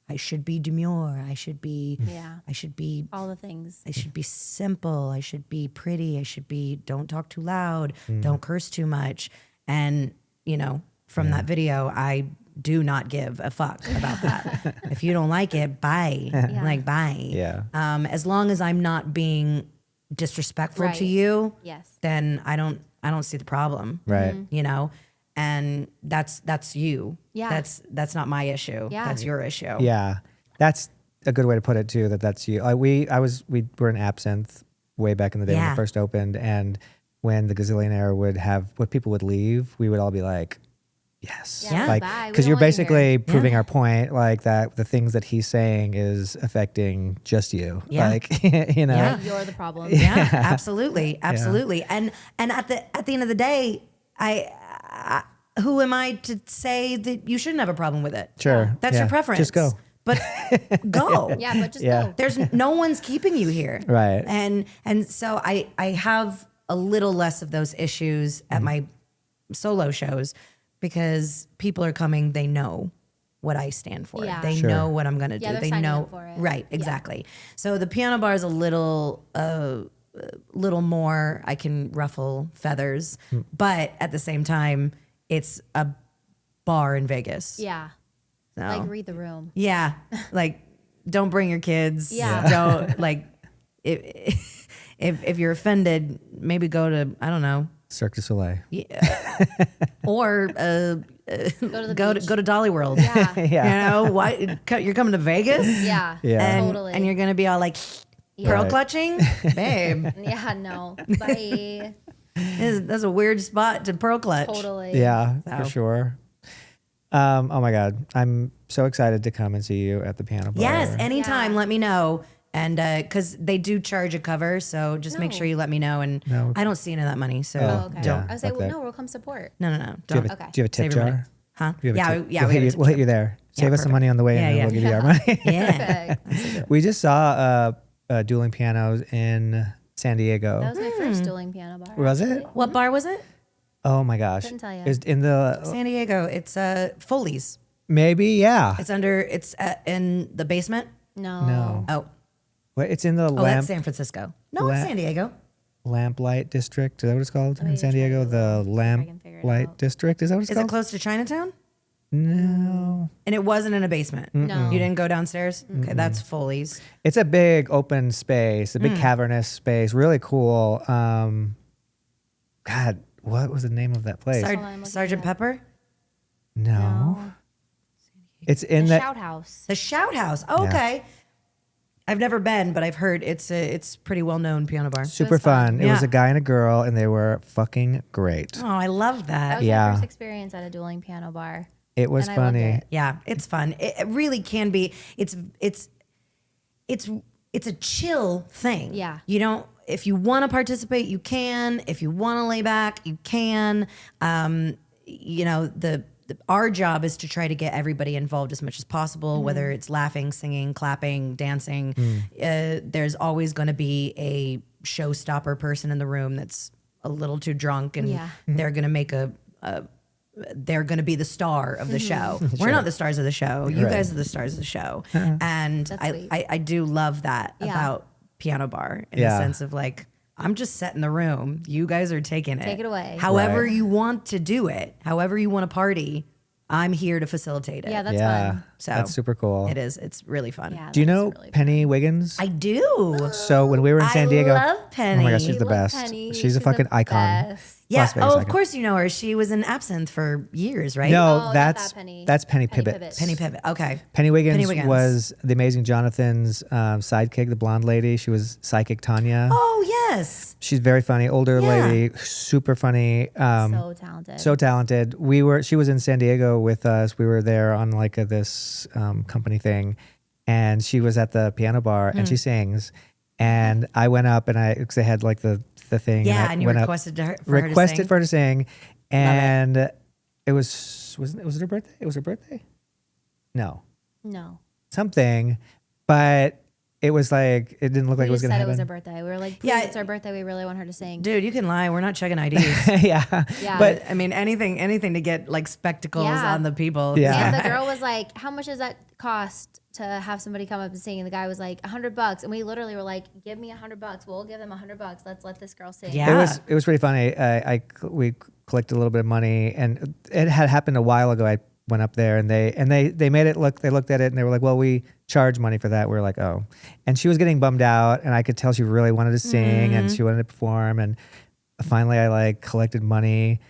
I should be demure. I should be Yeah. I should be All the things. I should be simple. I should be pretty. I should be don't talk too loud. Don't curse too much. And you know, from that video, I do not give a fuck about that. If you don't like it, bye. Like bye. Yeah. As long as I'm not being disrespectful Right. to you, Yes. then I don't see the problem. Right. You know? And that's you. Yeah. That's not my issue. Yeah. That's your issue. Yeah. That's a good way to put it too, that's you. We were in Absinthe way back in the day when Yeah. it first opened. And when the Gazillionaire when people would leave, we would all be like, yes. Yeah, Like, bye. We because don't you're want you basically here. proving our point, like that the things that he's saying is affecting just you. Yeah. Like, you know? Yeah. You're the problem. Yeah, absolutely, absolutely. And at the end of the day, I who am I to say that you shouldn't have a problem with it? Sure. That's Yeah. your preference. Just go. But go. Yeah, but just Yeah. go. There's no one's keeping you here. Right. And so I have a little less of those issues at my solo shows because people are coming, they know what I stand for. Yeah. They Sure. know what I'm going to Yeah, do. they're They signing know up for it. right, exactly. So the piano bar is a little more I can ruffle feathers, but at the same time it's a bar in Vegas. Yeah. So, Like read the room. yeah, like don't bring your kids. Yeah. Don't like if you're offended, maybe go to I don't know, Cirque du Soleil. or Go to the beach. go to Dolly World. Yeah. Yeah. You know why you're coming to Vegas? Yeah. Yeah. And, Totally. and you're gonna be all like Yeah. pearl Right. clutching, babe. Yeah, no. Bye. That's a weird spot to pearl clutch. Totally. Yeah, So. for sure. Oh my God. I'm so excited to come and see you at the piano bar. Yes, anytime. Yeah. Let me know. And because they do charge a cover, so just make No. sure you let me know. And No. I don't see any of that money, so Oh, okay. Yeah, I was like, fuck well, that. no, we'll come support. no. Do you have Don't. a, Okay. do you have a tip Save your money. jar? Huh? Do you have a Yeah, tip? yeah. We'll we hit have a you, tip we'll hit jar. you there. Save us some perfect. money on the way Yeah, and yeah. then we'll give you our money. Yeah. Perfect. We just saw dueling pianos in San Diego. That was my first dueling piano bar. Was it? actually. What bar was it? Oh my gosh. Couldn't tell ya. It's in the San Diego. It's Foley's. maybe, yeah. It's in the basement. No. No. Oh, Wait, it's in the that's lamp San Francisco. No, it's San Diego. lamplight district. Is that what it's called in yeah, San try Diego? to The look, see if I can figure it lamplight out. district. Is that what it's Is it called? close to Chinatown? No. And it wasn't in a basement. No. You didn't go downstairs? Okay, that's Foley's. It's a big open space, a Mm. big cavernous space, really cool. God, what was the name of that place? Hold on, I'm looking Sergeant it up. Pepper? No. It's in The that. Shout House. The Shout House. Oh, Yeah. okay. I've never been, but I've heard it's pretty well known piano bar. Super was fun. fun. It was Yeah. a guy and a girl, and they were fucking great. Oh, I love That that. was Yeah. my first experience at a dueling piano bar. It was And I loved funny. it. Yeah, it's fun. It really can be. It's a chill thing. Yeah. You don't. If you want to participate, you can. If you want to lay back, you can. You know, our job is to try to get everybody involved as much as possible, whether it's laughing, singing, clapping, dancing. There's always going to be a showstopper person in the room that's a little too drunk, and Yeah. they're going to make they're going to be the star of the show. We're not the stars of the show. You Right. guys are the stars of the show. And That's I, sweet. I do love that Yeah. about Piano Bar in Yeah. the sense of like, I'm just setting the room. You guys are taking it. Take it away. However Right. you want to do it, however you want to party, I'm here to facilitate it. Yeah, that's yeah, fun. So that's super cool. It is. It's really fun. Yeah, Do you that is know really Penny Wiggins? I do. So when we were in San Diego, I love Penny. oh my gosh, she's We the love best. Penny. She's a fucking the icon. best. Yeah. Las Vegas Oh, of icon. course you know her. She was in Absinthe for years, right? No, not that's that Penny. that's Penny Penny Pivot. Pivot. Penny Pivot. Okay. Penny Wiggins, Penny Wiggins. was the amazing Jonathan's sidekick, the blonde lady. She was psychic Tanya. Oh yes. She's very funny, older Yeah. lady, super funny. So talented. So talented. She was in San Diego with us. We were there on like this company thing, and she was at the piano bar and she sings. And I went up and because they had like the thing. Yeah, I and you went up, requested for her to requested sing. for her to sing, and it was it her birthday? It was her birthday? No, No. something, but it was like it didn't look like We it was just gonna said it was her happen. birthday. We were like, please, Yeah. it's our birthday. We really want her to sing. Dude, you can lie. We're not checking IDs. Yeah, Yeah. but I mean, anything to get like spectacles Yeah. on the people. Yeah. And the girl was like, how much does that cost to have somebody come up and sing? And the guy was like, $100. And we literally were like, give me $100. We'll give them $100. Let's let this girl sing. Yeah. it was pretty funny. We collected a little bit of money, and it had happened a while ago. I went up there, and they made it look. They looked at it, and they were like, "Well, we charge money for that." We were like, "Oh," and she was getting bummed out, and I could tell she really wanted to sing, and she wanted to perform. And finally, I like collected money.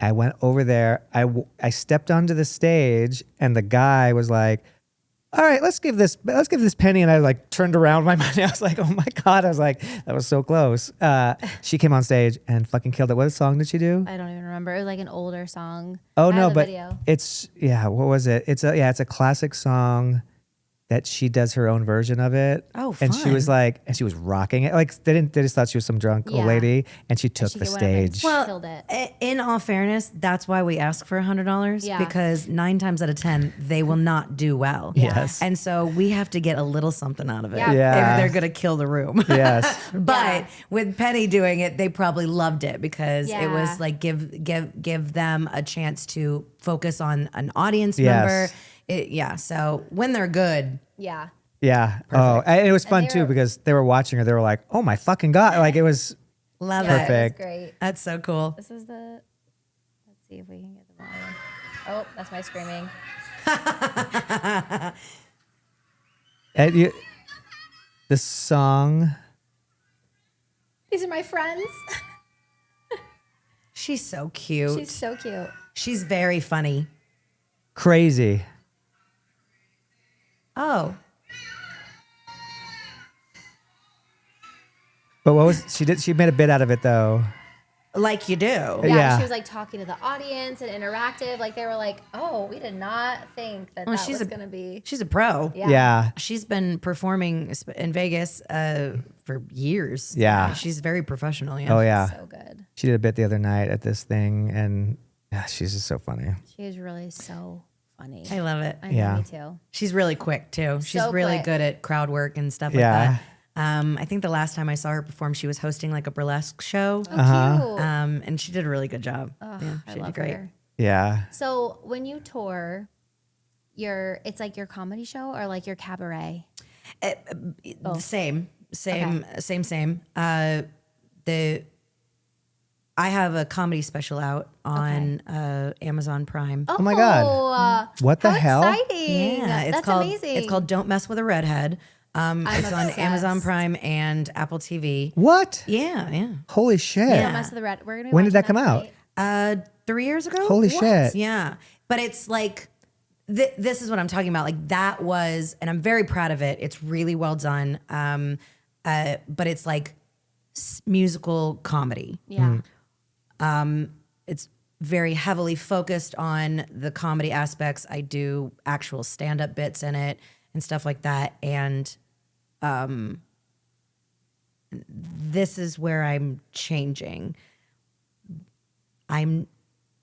I went over there. I stepped onto the stage, and the guy was like, all right, let's give this Penny. And I like turned around my money. I was like, oh my God. I was like, that was so close. She came on stage and fucking killed it. What song did she do? I don't even remember. It was like an older song. Oh I no, have the but video. what was it? It's a classic song that she does her own version of it. Oh, and she was fun. like, and she was rocking it. Like they just thought she was some drunk old Yeah. lady, and she took She the went up and stage. Well, killed it. In all fairness, that's why we ask for $100 Yeah. because 9 times out of 10 they will not do well. Yes. And so we have to get a little something out of it Yeah. Yeah. if they're going to kill the room. Yes. But Yeah. with Penny doing it, they probably loved it because it was Yeah. like give them a chance to focus on an audience Yes. member. So when they're good, Yeah. Yeah. Oh, and it was fun they too were- because they were watching her. They were like, oh my fucking God. Like it was. love Yeah, it. Perfect. It was great. That's so cool. This is the. Let's see if we can get the volume. Oh, that's my screaming. The song. These are my friends. She's so cute. She's so cute. She's very funny. Crazy. Oh. But what was she did? She made a bit out of it though. Like you do. Yeah, Yeah. she was like talking to the audience and interactive. Like they were like, "Oh, we did not think that Well, that she's was a- gonna be." She's a pro. Yeah. Yeah. She's been performing in Vegas for years. Yeah. She's very professional. Yeah. Oh yeah. So good. She did a bit the other night at this thing, and yeah, she's just so funny. She is really so funny. I love it. I know, Yeah. me too. She's really quick too. She's So really quick. good at crowd work and stuff Yeah. like that. I think the last time I saw her perform, she was hosting like a burlesque show. Oh, cute. And she did a really good job. Yeah, I she did love great. her. Yeah. So when you tour, it's like your comedy show or like your cabaret. Same. I have a comedy special out on Amazon Prime. Oh my God. What the how hell? Exciting! Yeah, it's That's called amazing. It's called Don't Mess with a Redhead. It's on obsessed. Amazon Prime and Apple TV. What? Yeah. Holy shit. Don't Mess with the Red. We're gonna be When did watching that come out? tonight. 3 years ago. Holy shit. Yeah, but it's like this is what I'm talking about. Like that was, and I'm very proud of it. It's really well done. But it's like musical comedy. Yeah. Mm. It's very heavily focused on the comedy aspects. I do actual stand-up bits in it and stuff like that. And this is where I'm changing.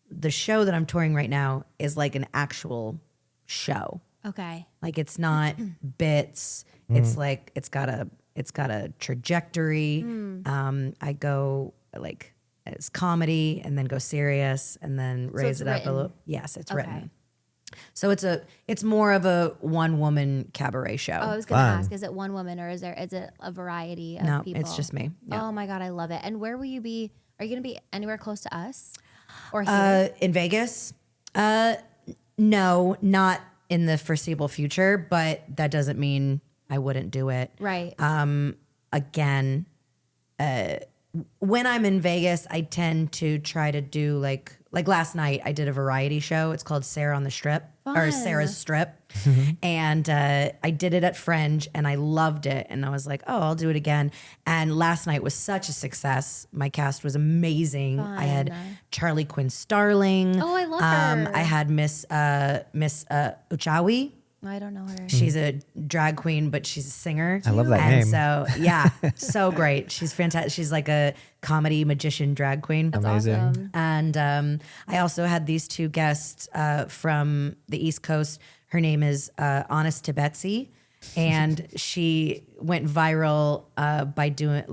The show that I'm touring right now is like an actual show. Okay. Like it's not bits. It's like it's got a trajectory. I go like as comedy and then go serious and then raise it up a written. little. Yes, it's Okay. written. So it's more of a one woman cabaret show. Oh, I was going to Fun. ask, is it one woman or is it a variety of No, people? it's just me. Yeah. Oh my God, I love it. And where will you be? Are you going to be anywhere close to us or here? In Vegas? No, not in the foreseeable future, but that doesn't mean I wouldn't do it. Right. Again, when I'm in Vegas, I tend to try to do like last night I did a variety show. It's called Sarah on the Strip or Fun. Sarah's Strip. And I did it at Fringe and I loved it. And I was like, oh, I'll do it again. And last night was such a success. My cast was amazing. I had Charlie Quinn Starling. Oh, I love her. I had Miss Uchawi. I don't know her. She's a drag queen, but she's a singer. I love that and name. so, yeah, so great. She's fantastic. She's like a comedy magician drag queen. Amazing. Awesome. And I also had these two guests from the East Coast. Her name is Honest to Betsy, and she went viral by doing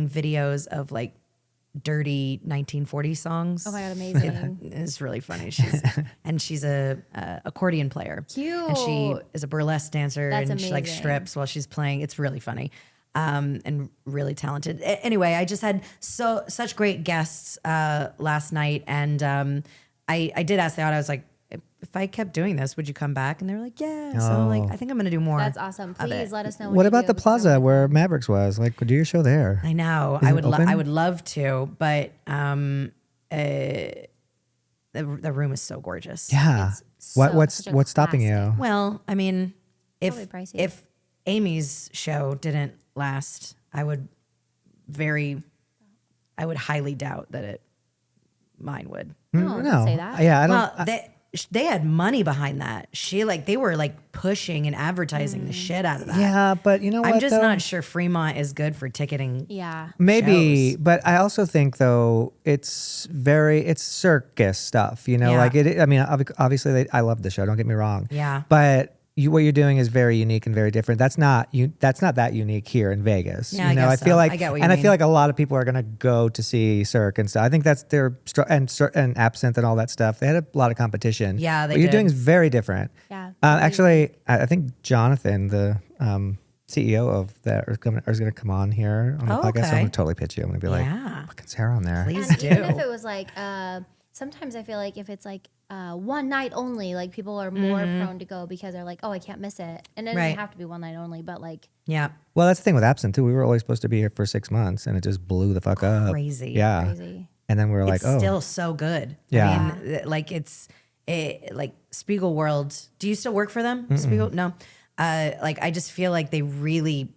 videos of like dirty 1940 songs. Oh my God, amazing. It's really funny. She's a accordion player. Cute. And she is a burlesque dancer. That's and she like amazing. strips while she's playing. It's really funny. And really talented. Anyway, I just had such great guests last night, and I did ask them out. I was like, if I kept doing this, would you come back? And they were like, yeah. So like, I think I'm gonna do more. That's awesome. Please let us know. What about the plaza where Mavericks was? Like, do your show there. I know. Is I it would. open? I would love to, but the room is so gorgeous. Yeah. It's What's such a stopping classic. you? Well, I mean, Probably pricey. if Amy's show didn't last, I would highly doubt that mine would. No, don't say that. Yeah, I don't. Well, they had money behind that. They were like pushing and advertising the shit out of that. yeah, but you know what? I'm just though? not sure Fremont is good for ticketing. Yeah. Maybe, shows. but I also think though it's circus stuff. You know, Yeah. like it. I mean, obviously, I love the show. Don't get me wrong. Yeah. But what you're doing is very unique and very different. That's not that unique here in Vegas. Yeah, you I know, guess I feel so. like, I get what you and I mean. feel like a lot of people are gonna go to see Cirque and stuff. I think that's and Absinthe and all that stuff. They had a lot of competition. Yeah, they What you're did. doing is very different. Yeah. Actually, I think Jonathan, the CEO of that, is going to come on here on the Oh, podcast. So I'm okay. going to totally pitch you. I'm going to be like, Yeah. fucking Sarah on there. Please And do. even if it was like, sometimes I feel like if it's like one night only, like people are more prone to go because they're like, oh, I can't miss it. And it doesn't Right. have to be one night only, but like, Yeah. Well, that's the thing with Absinthe too. We were only supposed to be here for 6 months, and it just blew the fuck up. Crazy. Yeah. crazy. And then we were like, It's oh, still so good. Yeah. I mean, like like Spiegel World. Do you still work for them? Spiegel? No. Like I just feel like they really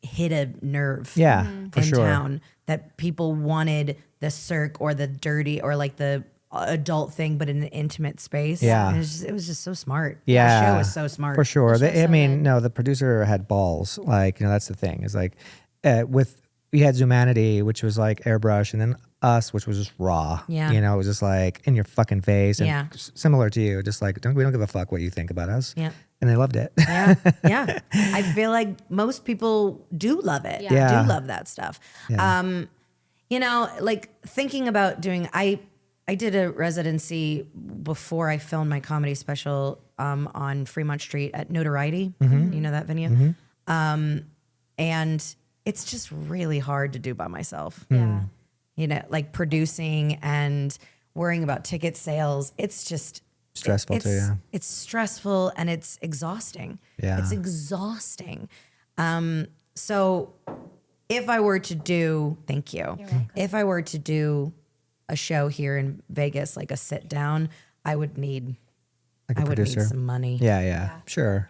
hit a nerve. Yeah, for in sure. town that people wanted the Cirque or the dirty or like the adult thing, but in an intimate space. Yeah. And it was just so smart. yeah, The show was so smart. for sure. show's I so mean, good. no, the producer had balls. Like, you know, that's the thing. Is like we had Zumanity, which was like airbrush, and then us, which was just raw. Yeah. You know, it was just like in your fucking face, and Yeah. similar to you, just like we don't give a fuck what you think about us. Yeah. And they loved it. Yeah, yeah. I feel like most people do love it. Yeah. Do love that stuff. Yeah. You know, like thinking about doing. I did a residency before I filmed my comedy special on Fremont Street at Notoriety. You know that venue. And it's just really hard to do by myself. Yeah. You know, like producing and worrying about ticket sales. It's just Stressful too, yeah. It's stressful and it's exhausting. Yeah. It's exhausting. So if I were to do, thank you. If I were to do a show here in Vegas, like a sit down, I would need Like a I would producer. need some money. Yeah. Sure.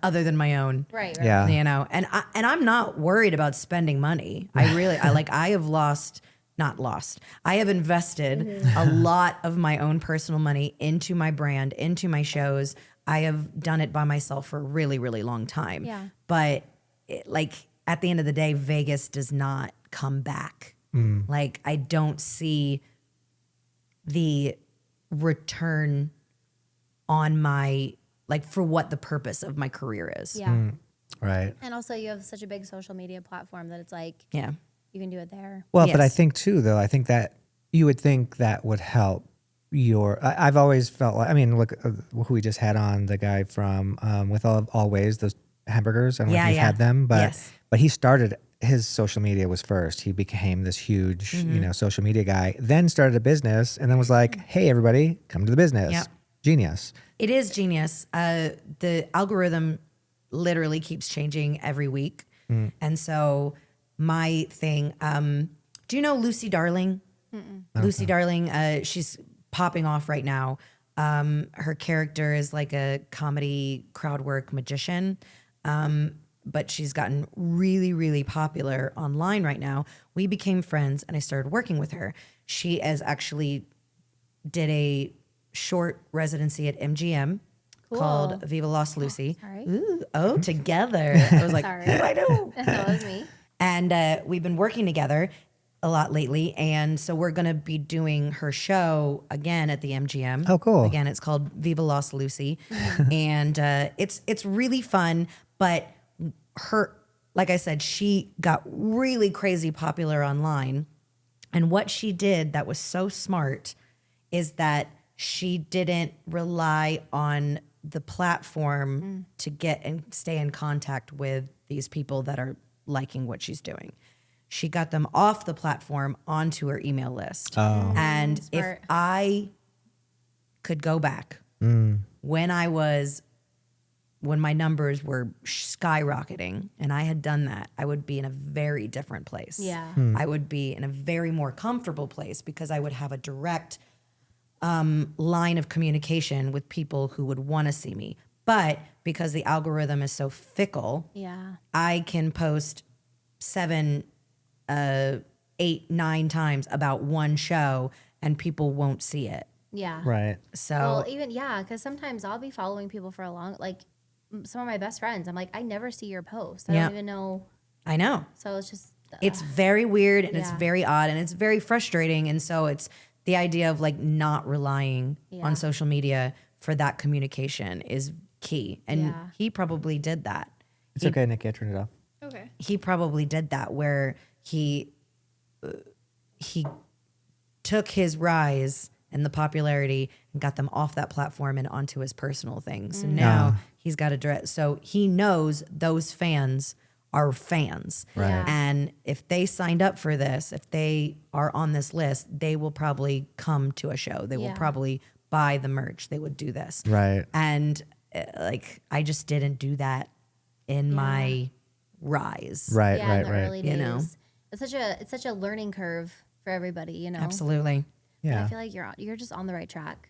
Other than my own. Right. Yeah. You know, and I'm not worried about spending money. I have lost not lost. I have invested a lot of my own personal money into my brand, into my shows. I have done it by myself for a really, really long time. Yeah. But like at the end of the day, Vegas does not come back. Like I don't see the return on my, like for what the purpose of my career is. Yeah. Right. And also you have such a big social media platform that it's like Yeah. you can do it there. Well, but I Yes. think too, though, I think that you would think that would help I've always felt like, I mean, look who we just had on, the guy from with Always, those hamburgers. I don't know Yeah, if you've yeah. had them, but Yes. but he started, his social media was first. He became this huge, social media guy, then started a business and then was like, hey, everybody, come to the business. Yep. Genius. It is genius. The algorithm literally keeps changing every week. And so my thing, do you know Lucy Darling? Lucy Darling, she's popping off right now. Her character is like a comedy crowd work magician. But she's gotten really, really popular online right now. We became friends and I started working with her. She has actually did a short residency at MGM called Viva Lost Lucy. sorry. Ooh, together. I was like, Sorry. "Ooh, I know. That was me. And we've been working together a lot lately. And so we're going to be doing her show again at the MGM. Oh, cool. Again, it's called Viva Lost Lucy. And it's really fun. But her, like I said, she got really crazy popular online. And what she did that was so smart is that she didn't rely on the platform to get and stay in contact with these people that are liking what she's doing. She got them off the platform onto her email list. And if Smart. I could go back when my numbers were skyrocketing and I had done that, I would be in a very different place. Yeah. I would be in a very more comfortable place because I would have a direct line of communication with people who would want to see me. But because the algorithm is so fickle, Yeah. I can post 7, 8, 9 times about one show and people won't see it. Yeah. Right. So Well, even because sometimes I'll be following people for a long, like some of my best friends. I'm like, I never see your post. I Yeah. don't even know. I know. So it's just It's very weird and it's Yeah. very odd and it's very frustrating. And so it's the idea of like not relying Yeah. on social media for that communication is key. And Yeah. he probably did that. It's okay, Nikki. I turned it off. okay. He probably did that where he took his rise and the popularity and got them off that platform and onto his personal things. And now he's got a direct, so he knows those fans are fans. Right. Yeah. And if they signed up for this, if they are on this list, they will probably come to a show. They will Yeah. probably buy the merch. They would do this. Right. And like, I just didn't do that in my rise. Right. Yeah, in Right. the Right. early days. You know? It's such a learning curve for everybody, you know. Absolutely. But Yeah. I feel like you're just on the right track.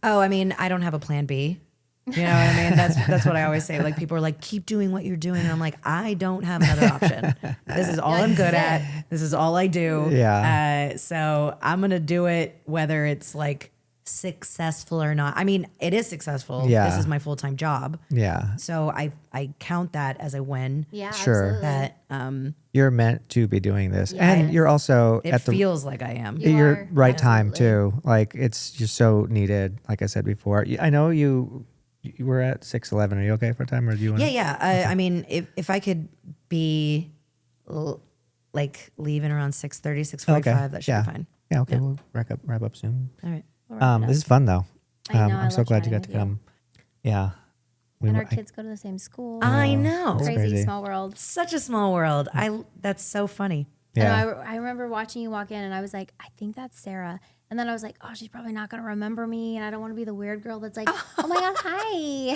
Oh, I mean, I don't have a plan B. You know what I mean? That's what I always say. Like people are like, keep doing what you're doing. And I'm like, I don't have another option. This is all I'm good at. This is all I do. Yeah. So I'm going to do it whether it's like successful or not. I mean, it is successful. Yeah. This is my full-time job. Yeah. So I count that as a win. Yeah, Sure. absolutely. That You're meant to be doing this. Yeah. And you're also it at the feels like I am. You your are, right time absolutely. too. Like it's just so needed. Like I said before, I know you were at 6:11. Are you okay for a time, or do you want? Yeah. I mean, if I could be like leaving around 6:30, 6:45, that should yeah. be fine. Yeah. Okay. We'll wrap up soon. All right. We'll wrap it up. This is fun though. I know, I I'm so love glad you chatting got to with you. come. Yeah. And our I- kids go to the same school. I know. That's Crazy crazy. small world. Such a small world. That's so funny. Yeah. And I remember watching you walk in and I was like, I think that's Sarah. And then I was like, oh, she's probably not going to remember me. And I don't want to be the weird girl that's like, oh my God, hi.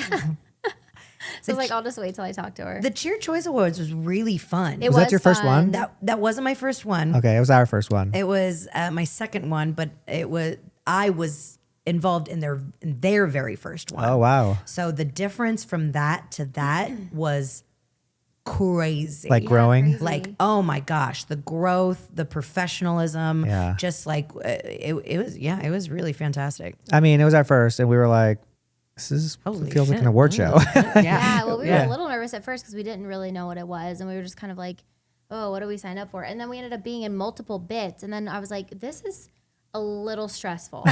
So I was like, I'll just wait till I talk to her. The Cheer Choice Awards was really fun. It Was that your first fun. one? That wasn't my first one. Okay. It was our first one. It was my second one, but I was involved in their very first one. Oh wow. So the difference from that to that was crazy. Like growing. crazy. Like, oh my gosh, the growth, the professionalism, Yeah. just like it was really fantastic. I mean, it was our first, and we were like, Holy feels like shit. an award show. Yeah, well, we were Yeah. a little nervous at first because we didn't really know what it was, and we were just kind of like, "Oh, what do we sign up for?" And then we ended up being in multiple bits, and then I was like, "This is a little stressful.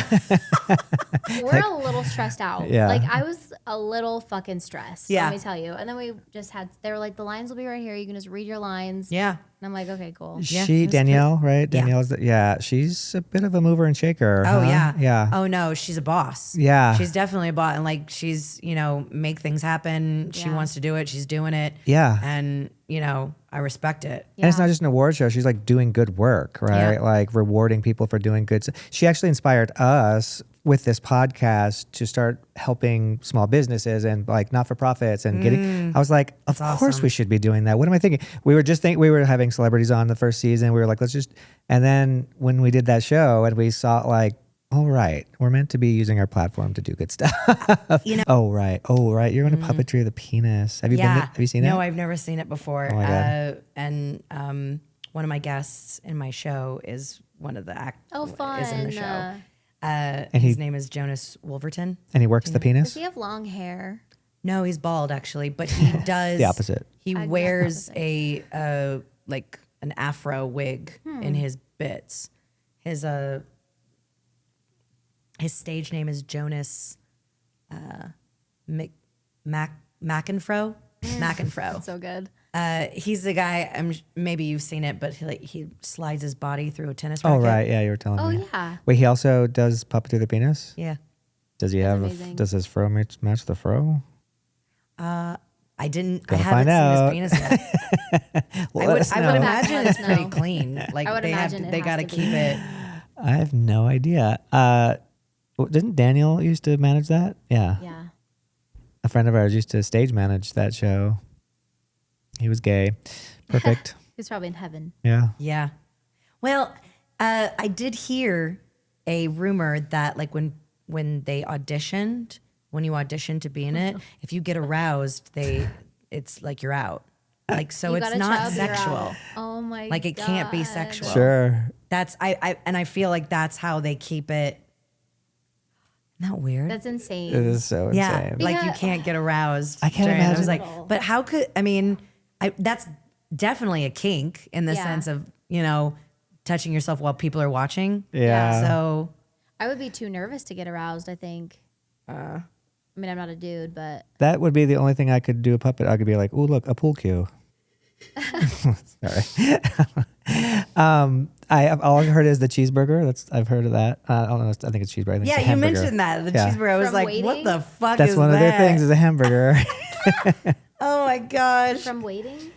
We're a little stressed out. Yeah. Like I was a little fucking stressed. Yeah. Let me tell you." And then we just had. They were like, "The lines will be right here. You can just read your lines." Yeah. And I'm like, "Okay, cool." Yeah, it She, was Danielle, right? Danielle's, she's a bit of a mover and shaker. Oh huh? yeah. Yeah. Oh no, she's a boss. Yeah. She's definitely a boss, and like she's make things happen. She Yeah. wants to do it. She's doing it. Yeah. And I respect it. And it's Yeah. not just an award show. She's like doing good work, right? Yeah. Like rewarding people for doing good. She actually inspired us with this podcast to start helping small businesses and like not-for-profits and getting, I was like, of course awesome. we should be doing that. What am I thinking? We were having celebrities on the first season. We were like, and then when we did that show and we saw like, all right, we're meant to be using our platform to do good stuff. Oh, right. You're going to puppetry the penis. Have you have you seen it? No, I've never seen it before. Oh my God. And one of my guests in my show is one of the Oh, fun. is in the show. And His name is Jonas Wolverton. And he works the penis? Does he have long hair? No, he's bald actually, but he does The opposite. He Exact wears opposite. a like an afro wig in his bits. His stage name is Jonas McEnfro. McEnfro. So good. He's the guy. Maybe you've seen it, but he slides his body through a tennis Oh, racket. right. Yeah, you were telling Oh me. yeah. Wait, he also does puppetry the penis? Yeah. Does he have? amazing. Does his fro match the fro? I didn't. Gonna I haven't find out. seen his penis yet. Well, let us I would know. imagine Let us it's pretty know. clean. Like I would they imagine it they has got to to keep be. it. I have no idea. Didn't Daniel used to manage that? Yeah. Yeah. A friend of ours used to stage manage that show. He was gay. Perfect. He's probably in heaven. Yeah. Yeah. Well, I did hear a rumor that like when they auditioned, when you audition to be in it, if you get aroused, it's like you're out. Like so, You it's got a not chub, you're sexual. out. Oh my god. Like it can't be sexual. Sure. That's I feel like that's how they keep it. Isn't that weird? That's insane. It is so yeah, insane. like you Yeah. can't get aroused. I can't during it. I imagine. was like, but how could I mean? That's definitely a kink in the Yeah. sense of touching yourself while people are watching. Yeah. So I would be too nervous to get aroused, I think. I mean, I'm not a dude, but That would be the only thing I could do a puppet. I could be like, oh, look, a pool cue. Sorry. All I've heard is the cheeseburger. I've heard of that. I don't know. I think it's cheeseburger. I think yeah, it's a you hamburger. mentioned that the Yeah. cheeseburger. I was From like, waiting? what the fuck That's is one of their that? things is a hamburger. Oh my gosh. from Waiting,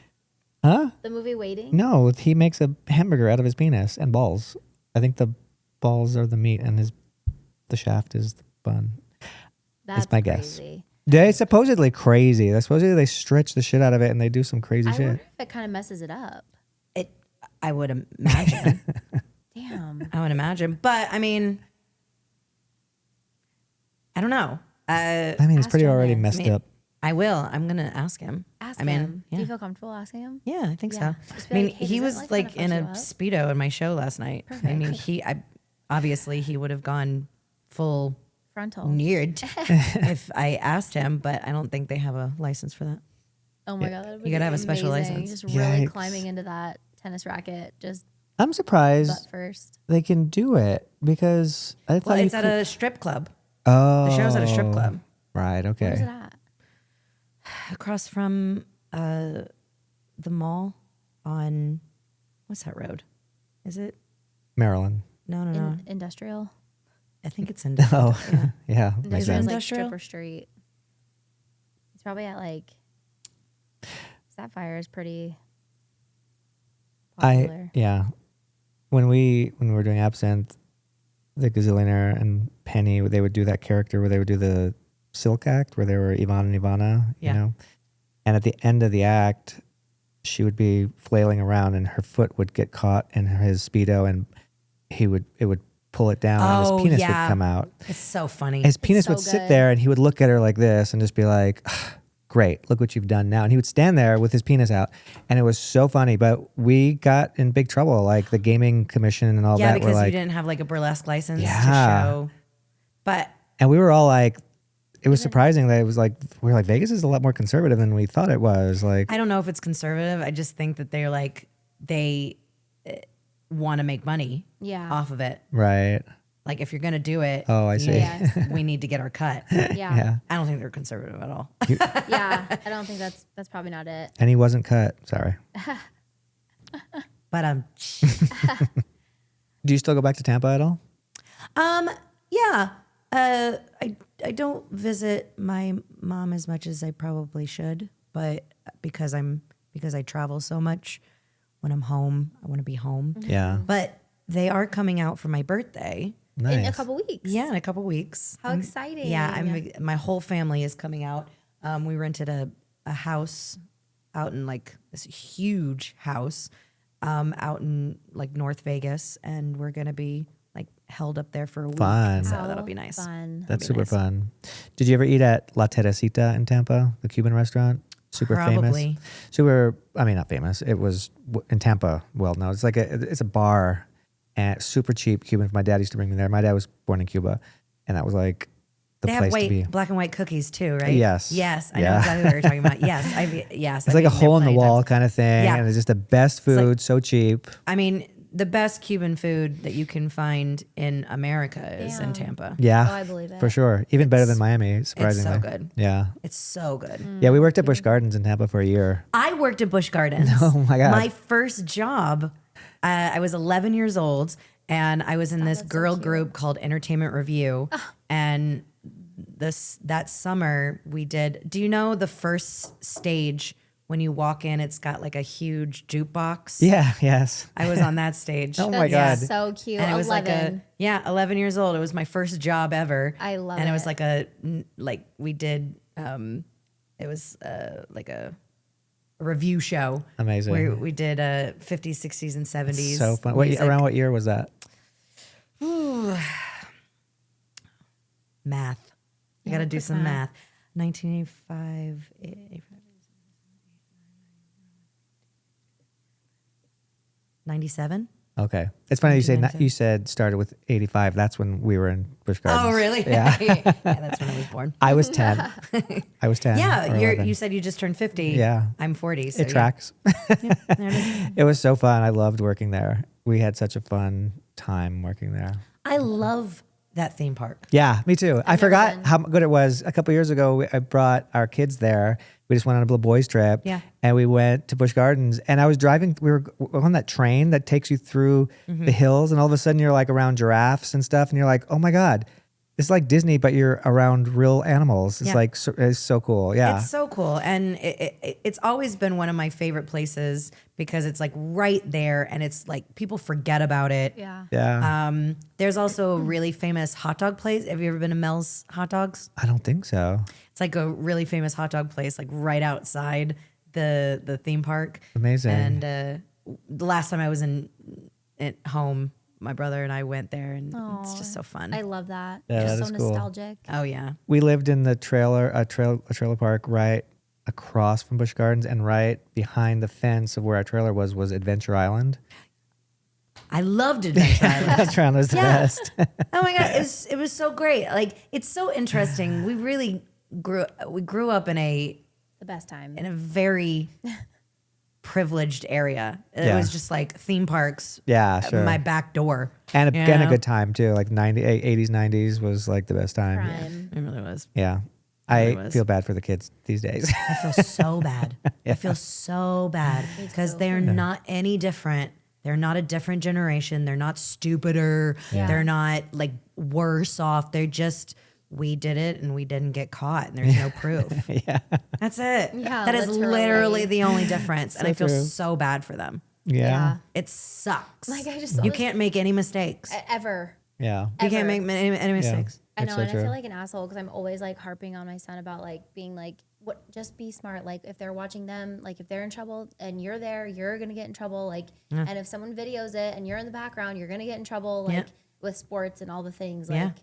Huh? the movie Waiting. No, he makes a hamburger out of his penis and balls. I think the balls are the meat and the shaft is the bun. That's my guess. crazy. They're supposedly crazy. Supposedly they stretch the shit out of it and they do some crazy I shit. wonder if it kind of messes it up. I would imagine. Damn. I would imagine. But I mean, I don't know. I mean, it's Ask pretty John already Mayer. messed up. I will. I'm gonna ask him. Ask I mean, him. yeah. Do you feel comfortable asking him? Yeah, I think Yeah. so. Just I be mean, like, hey, he does that, was like, like kinda in a fuck you Speedo in my show last night. I mean, obviously he would have gone full Frontal. neared if I asked him, but I don't think they have a license for that. Oh my god, that would You gotta have a special amazing. license. Just really Yikes. climbing into that tennis racket, just I'm surprised butt first. they can do it because I thought Well, you it's at could- a strip club. Oh, The show's at a strip club Right. Where's Okay. it at? across from the mall on what's that road? Is it? Maryland. No. Industrial. I think it's in. Oh, yeah. Makes Industrial's sense. like Industrial? Stripper Street. It's probably at like Sapphire is pretty popular. When we were doing Absinthe, the Gazillionaire and Penny, they would do that character where they would do the Silk Act, where they were Ivan and Ivana, Yeah. you know. And at the end of the act, she would be flailing around, and her foot would get caught in his Speedo, and it would pull it down, and Oh, his penis yeah. would come out. It's so funny. His penis so would sit good. there, and he would look at her like this, and just be like, great. Look what you've done now. And he would stand there with his penis out, and it was so funny. But we got in big trouble, like the gaming commission and all Yeah, that. because were you like, didn't have like a burlesque license to Yeah. show. But and we were all like, it was surprising that it was like, we were like, Vegas is a lot more conservative than we thought it was. Like, I don't know if it's conservative. I just think that they're like, they want to make money Yeah. off of it. right. Like if you're going to do it, Oh, I see. Yes. we need to get our cut. Yeah. Yeah. I don't think they're conservative at all. Yeah. I don't think that's probably not it. And he wasn't cut. Sorry. But Do you still go back to Tampa at all? yeah. I don't visit my mom as much as I probably should, but because I travel so much, when I'm home, I want to be home. Yeah. But they are coming out for my birthday. Nice. In a couple weeks. Yeah, in a couple weeks. How exciting. Yeah, my whole family is coming out. We rented a house out in like this huge house out in like North Vegas, and we're gonna be like held up there for a week. Fun. So How that'll be nice. Fun. That's be super nice. fun. Did you ever eat at La Teresita in Tampa, the Cuban restaurant? Super Probably. famous. Super, I mean, not famous. It was in Tampa, well known. It's like it's a bar and super cheap Cuban. My dad used to bring me there. My dad was born in Cuba, and that was like the They place have to be. black and white cookies too, right? Yes. Yes, I Yeah. know exactly what you're talking about. Yes, It's like a hole in the wall kind of thing, Yeah. and it's just the best food, like- so cheap. I mean, the best Cuban food that you can find in America is in Damn. Tampa. Yeah, Oh, I believe it. for sure. Even better than Miami, surprisingly. good. Yeah, It's so good. yeah. We worked at Busch Gardens in Tampa for a year. I worked at Busch Gardens. Oh my God. My first job, I was 11 years old, and I was in this girl group called Entertainment Review. And that summer we did. Do you know the first stage when you walk in? It's got like a huge jukebox. Yeah. Yes. I was on that stage. Oh my That's God. so cute. And it was 11. 11 years old. It was my first job ever. I love and it was it. like we did, it was like a review show. Amazing. Where we did 50s, 60s, and 70s. So fun. music. Around what year was that? Math. I got to do some math. 1985, 97? Okay. It's funny you say 1997. you said started with 85. That's when we were in Busch Gardens. Oh, really? Yeah. Yeah, that's when I was born. I was 10. I was 10. Yeah, or 11. you said you just turned 50. Yeah. I'm 40. So It tracks. There it is. It was so fun. I loved working there. We had such a fun time working there. I love that theme park. Yeah, me too. I never forgot been. how good it was. A couple years ago, I brought our kids there. We just went on a little boys trip. Yeah. And we went to Busch Gardens. And I was driving, we were on that train that takes you through Mm-hmm. the hills. And all of a sudden, you're like around giraffes and stuff. And you're like, oh my God, it's like Disney, but you're around real animals. It's Yeah. like, it's so cool. Yeah. It's so cool. And it's always been one of my favorite places because it's like right there and it's like people forget about it. Yeah. yeah. There's also a really famous hot dog place. Have you ever been to Mel's Hot Dogs? I don't think so. It's like a really famous hot dog place, like right outside the theme park. Amazing. And the last time I was at home, my brother and I went there, and it's just so fun. I love that. Yeah, Just that so is cool. nostalgic. Oh yeah, We lived in the a trailer park right across from Busch Gardens, and right behind the fence of where our trailer was Adventure Island. I loved Adventure Island. Adventure Island was the Yeah. best. Oh my god, it was so great. Like it's so interesting. We really grew up in a The best time. very privileged area. It Yeah. was just like theme parks. Yeah, at sure. My back door. And You again, a know? good time too. Like 80s, 90s was like the best time. Prime. It really was. Yeah. really I was. feel bad for the kids these days. I feel so bad. I feel so bad because they're not any different. They're not a different generation. They're not stupider. Yeah. They're not like worse off. They're just, we did it and we didn't get caught and there's no proof. yeah. That's it. Yeah, that is literally. literally the only difference. And I feel true. so bad for them. Yeah. It sucks. Like, I just saw you this- can't make any mistakes. Ever. Yeah. You can't ever. make any mistakes. I It's know, so and I true. feel like an asshole because I'm always like harping on my son about like being like, what? Just be smart. Like if they're watching them, like if they're in trouble and you're there, you're gonna get in trouble. Like, and if someone videos it and you're in the background, you're gonna get in trouble. Like Yeah. with sports and all the things. Yeah. Like,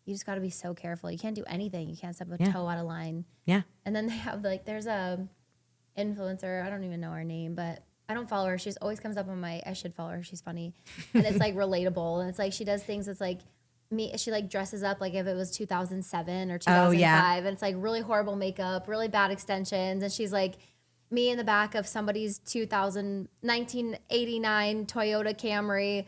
you just got to be so careful. You can't do anything. You can't step a toe out of line. Yeah. And then they have like, there's a influencer. I don't even know her name, but I don't follow her. She's always comes up on my, I should follow her. She's funny. And it's like relatable. And it's like, she does things. It's like she like dresses up like if it was 2007 or 2005. And it's like really horrible makeup, really bad extensions. And she's like me in the back of somebody's 1989 Toyota Camry.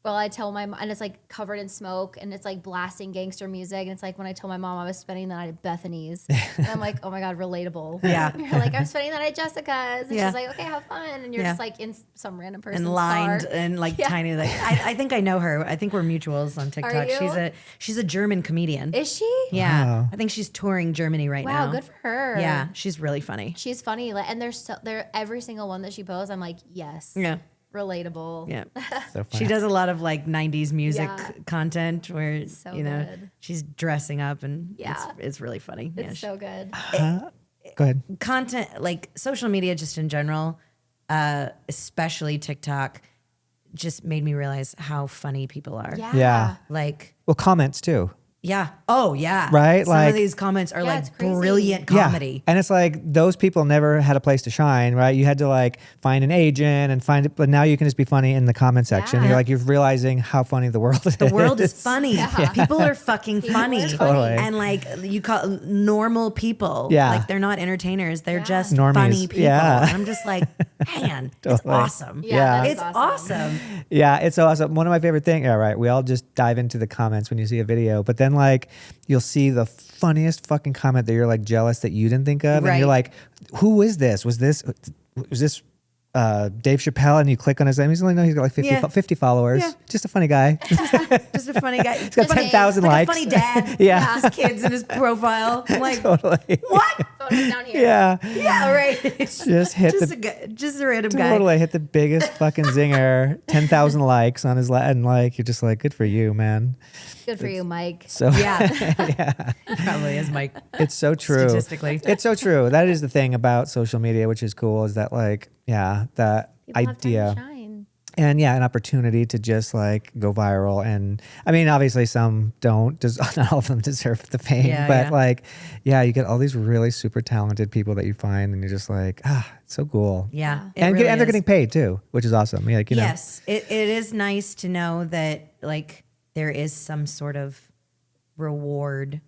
Well, I tell my mom, and it's like covered in smoke and it's like blasting gangster music. And it's like when I told my mom I was spending the night at Bethany's. And I'm like, oh my God, relatable. Yeah. You're like, I'm spending the night at Jessica's. And Yeah. she's like, okay, have fun. And you're just like in some random person's And lined car. and like tiny. Like I think I know her. I think we're mutuals on TikTok. you? She's a German comedian. Is she? Yeah. Wow. I think she's touring Germany right now. Wow, good for her. Yeah, she's really funny. She's funny. Like, and they're every single one that she posts, I'm like, yes. Yeah. Relatable. Yeah. So funny. She does a lot of like 90s music Yeah. content where, so you know, good. she's dressing up and Yeah. it's really funny. It's Yeah, so good. Go ahead. content, like social media just in general, especially TikTok, just made me realize how funny people are. Yeah. Yeah. Like, Well, comments too. yeah. Oh, yeah. Right? Some Like- of these comments are Yeah, it's like crazy. brilliant comedy. Yeah. And it's like those people never had a place to shine, right? You had to like find an agent and find it, but now you can just be funny in the comment section. Yeah. You're like, you're realizing how funny the world is. The world is funny. People are fucking funny. are Totally. And like you call normal people. Yeah. Like they're not entertainers. They're just Normies. funny people. Yeah. And I'm just like, man, it's Totally. awesome. Yeah, that is It's awesome. awesome. Yeah, it's so awesome. One of my favorite things. All right, we all just dive into the comments when you see a video, but then like you'll see the funniest fucking comment that you're like jealous that you didn't think of, and Right. you're like, "Who is this? Was this Dave Chappelle?" And you click on his name. He's only he's got like 50, Yeah. 50 followers. Yeah. Just a funny guy. Just a funny guy. He's got 10,000 likes. A funny dad. Yeah. His kids in his profile. I'm like, Totally. what? Photos down here. Yeah. Yeah, right. Just hit just the a guy, just a random guy. totally hit the biggest fucking zinger. 10,000 likes on his and like you're just like, good for you, man. Good for you, Mike. So Yeah. Probably is Mike. it's so true. Statistically. It's so true. That is the thing about social media, which is cool, is that like, yeah, that People have time to idea. shine. And yeah, an opportunity to just like go viral. And I mean, obviously some don't, not all of them deserve the fame, Yeah, but yeah. like, yeah, you get all these really super talented people that you find and you're just like, it's so cool. Yeah. it And, really and they're is. getting paid too, which is awesome. Yeah, like, you know. Yes, it is nice to know that like there is some sort of reward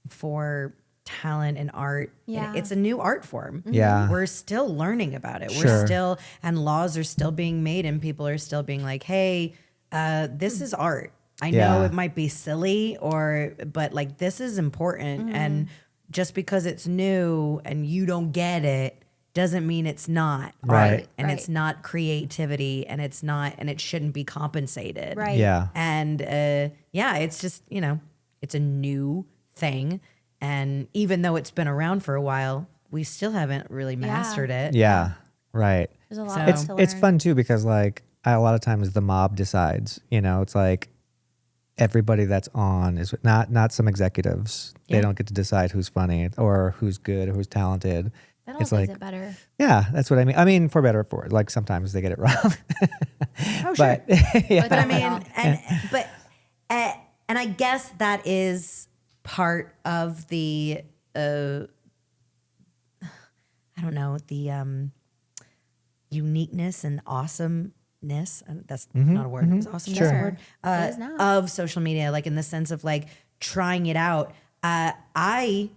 for talent and art. Yeah. It's a new art form. Yeah. We're still learning about it. Sure. We're still, and laws are still being made and people are still being like, hey, this is art. I know Yeah. it might be silly but like this is important. And just because it's new and you don't get it doesn't mean it's not Right. art and Right. it's not creativity and it's not, and it shouldn't be compensated. Right. Yeah. And it's just, it's a new thing. And even though it's been around for a while, we still haven't really mastered it. Yeah. Right. There's a lot So- to learn. It's fun too because like a lot of times the mob decides, it's like everybody that's on is not some executives. They Yeah. don't get to decide who's funny or who's good or who's talented. That all It's makes like, it better. yeah, that's what I mean. I mean, for better or for like sometimes they get it wrong. Oh, sure. But yeah. But I mean, and I guess that is part of the, I don't know, the uniqueness and awesomeness. That's not a word. Is awesomeness a Sure. word? It is now. Of social media, like in the sense of like trying it out. I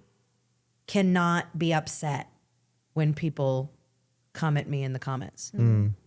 cannot be upset when people come at me in the comments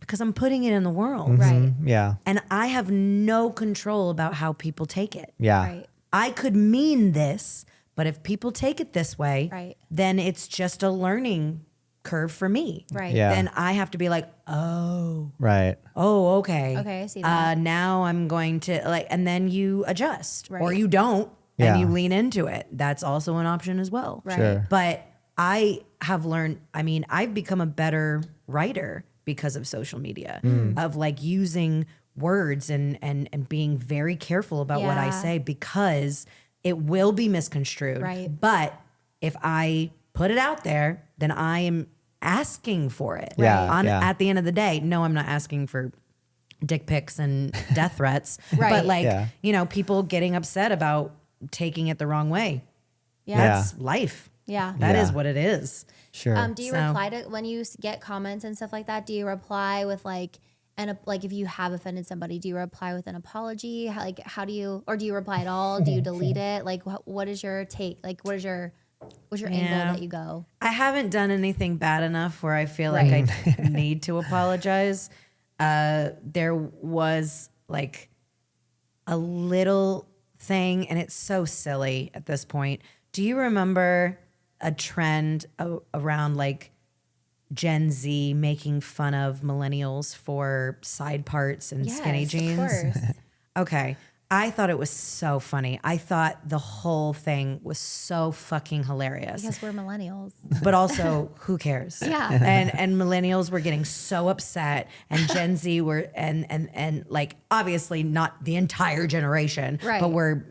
because I'm putting it in the world. Right. Yeah. And I have no control about how people take it. Yeah. Right. I could mean this, but if people take it this way, Right. then it's just a learning curve for me. Right. Yeah. Then I have to be like, oh, Right. okay. Okay, I see that. Now I'm going to like, and then you adjust or Right. you don't Yeah. and you lean into it. That's also an option as well. Right. Sure. But I have learned, I've become a better writer because of social media, of like using words and being very careful about what I Yeah. say because it will be misconstrued. Right. But if I put it out there, then I am asking for it. Yeah, yeah. At the end of the day, no, I'm not asking for dick pics and death threats. Right. But like, Yeah. people getting upset about taking it the wrong way. Yeah. That's life. Yeah. That is Yeah. what it is. Sure. Do you So- reply to when you get comments and stuff like that? Do you reply with like like if you have offended somebody, do you reply with an apology? How do you, or do you reply at all? Do you delete it? Like what is your take? Like what's your angle that you go? I haven't done anything bad enough where I feel like I need to apologize. There was like a little thing, and it's so silly at this point. Do you remember a trend around like Gen Z making fun of millennials for side parts and skinny jeans? Of course. Okay. I thought it was so funny. I thought the whole thing was so fucking hilarious. Because we're millennials. But also, who cares? Yeah. And millennials were getting so upset, and Gen Z were and like obviously not the entire generation, Right. but we're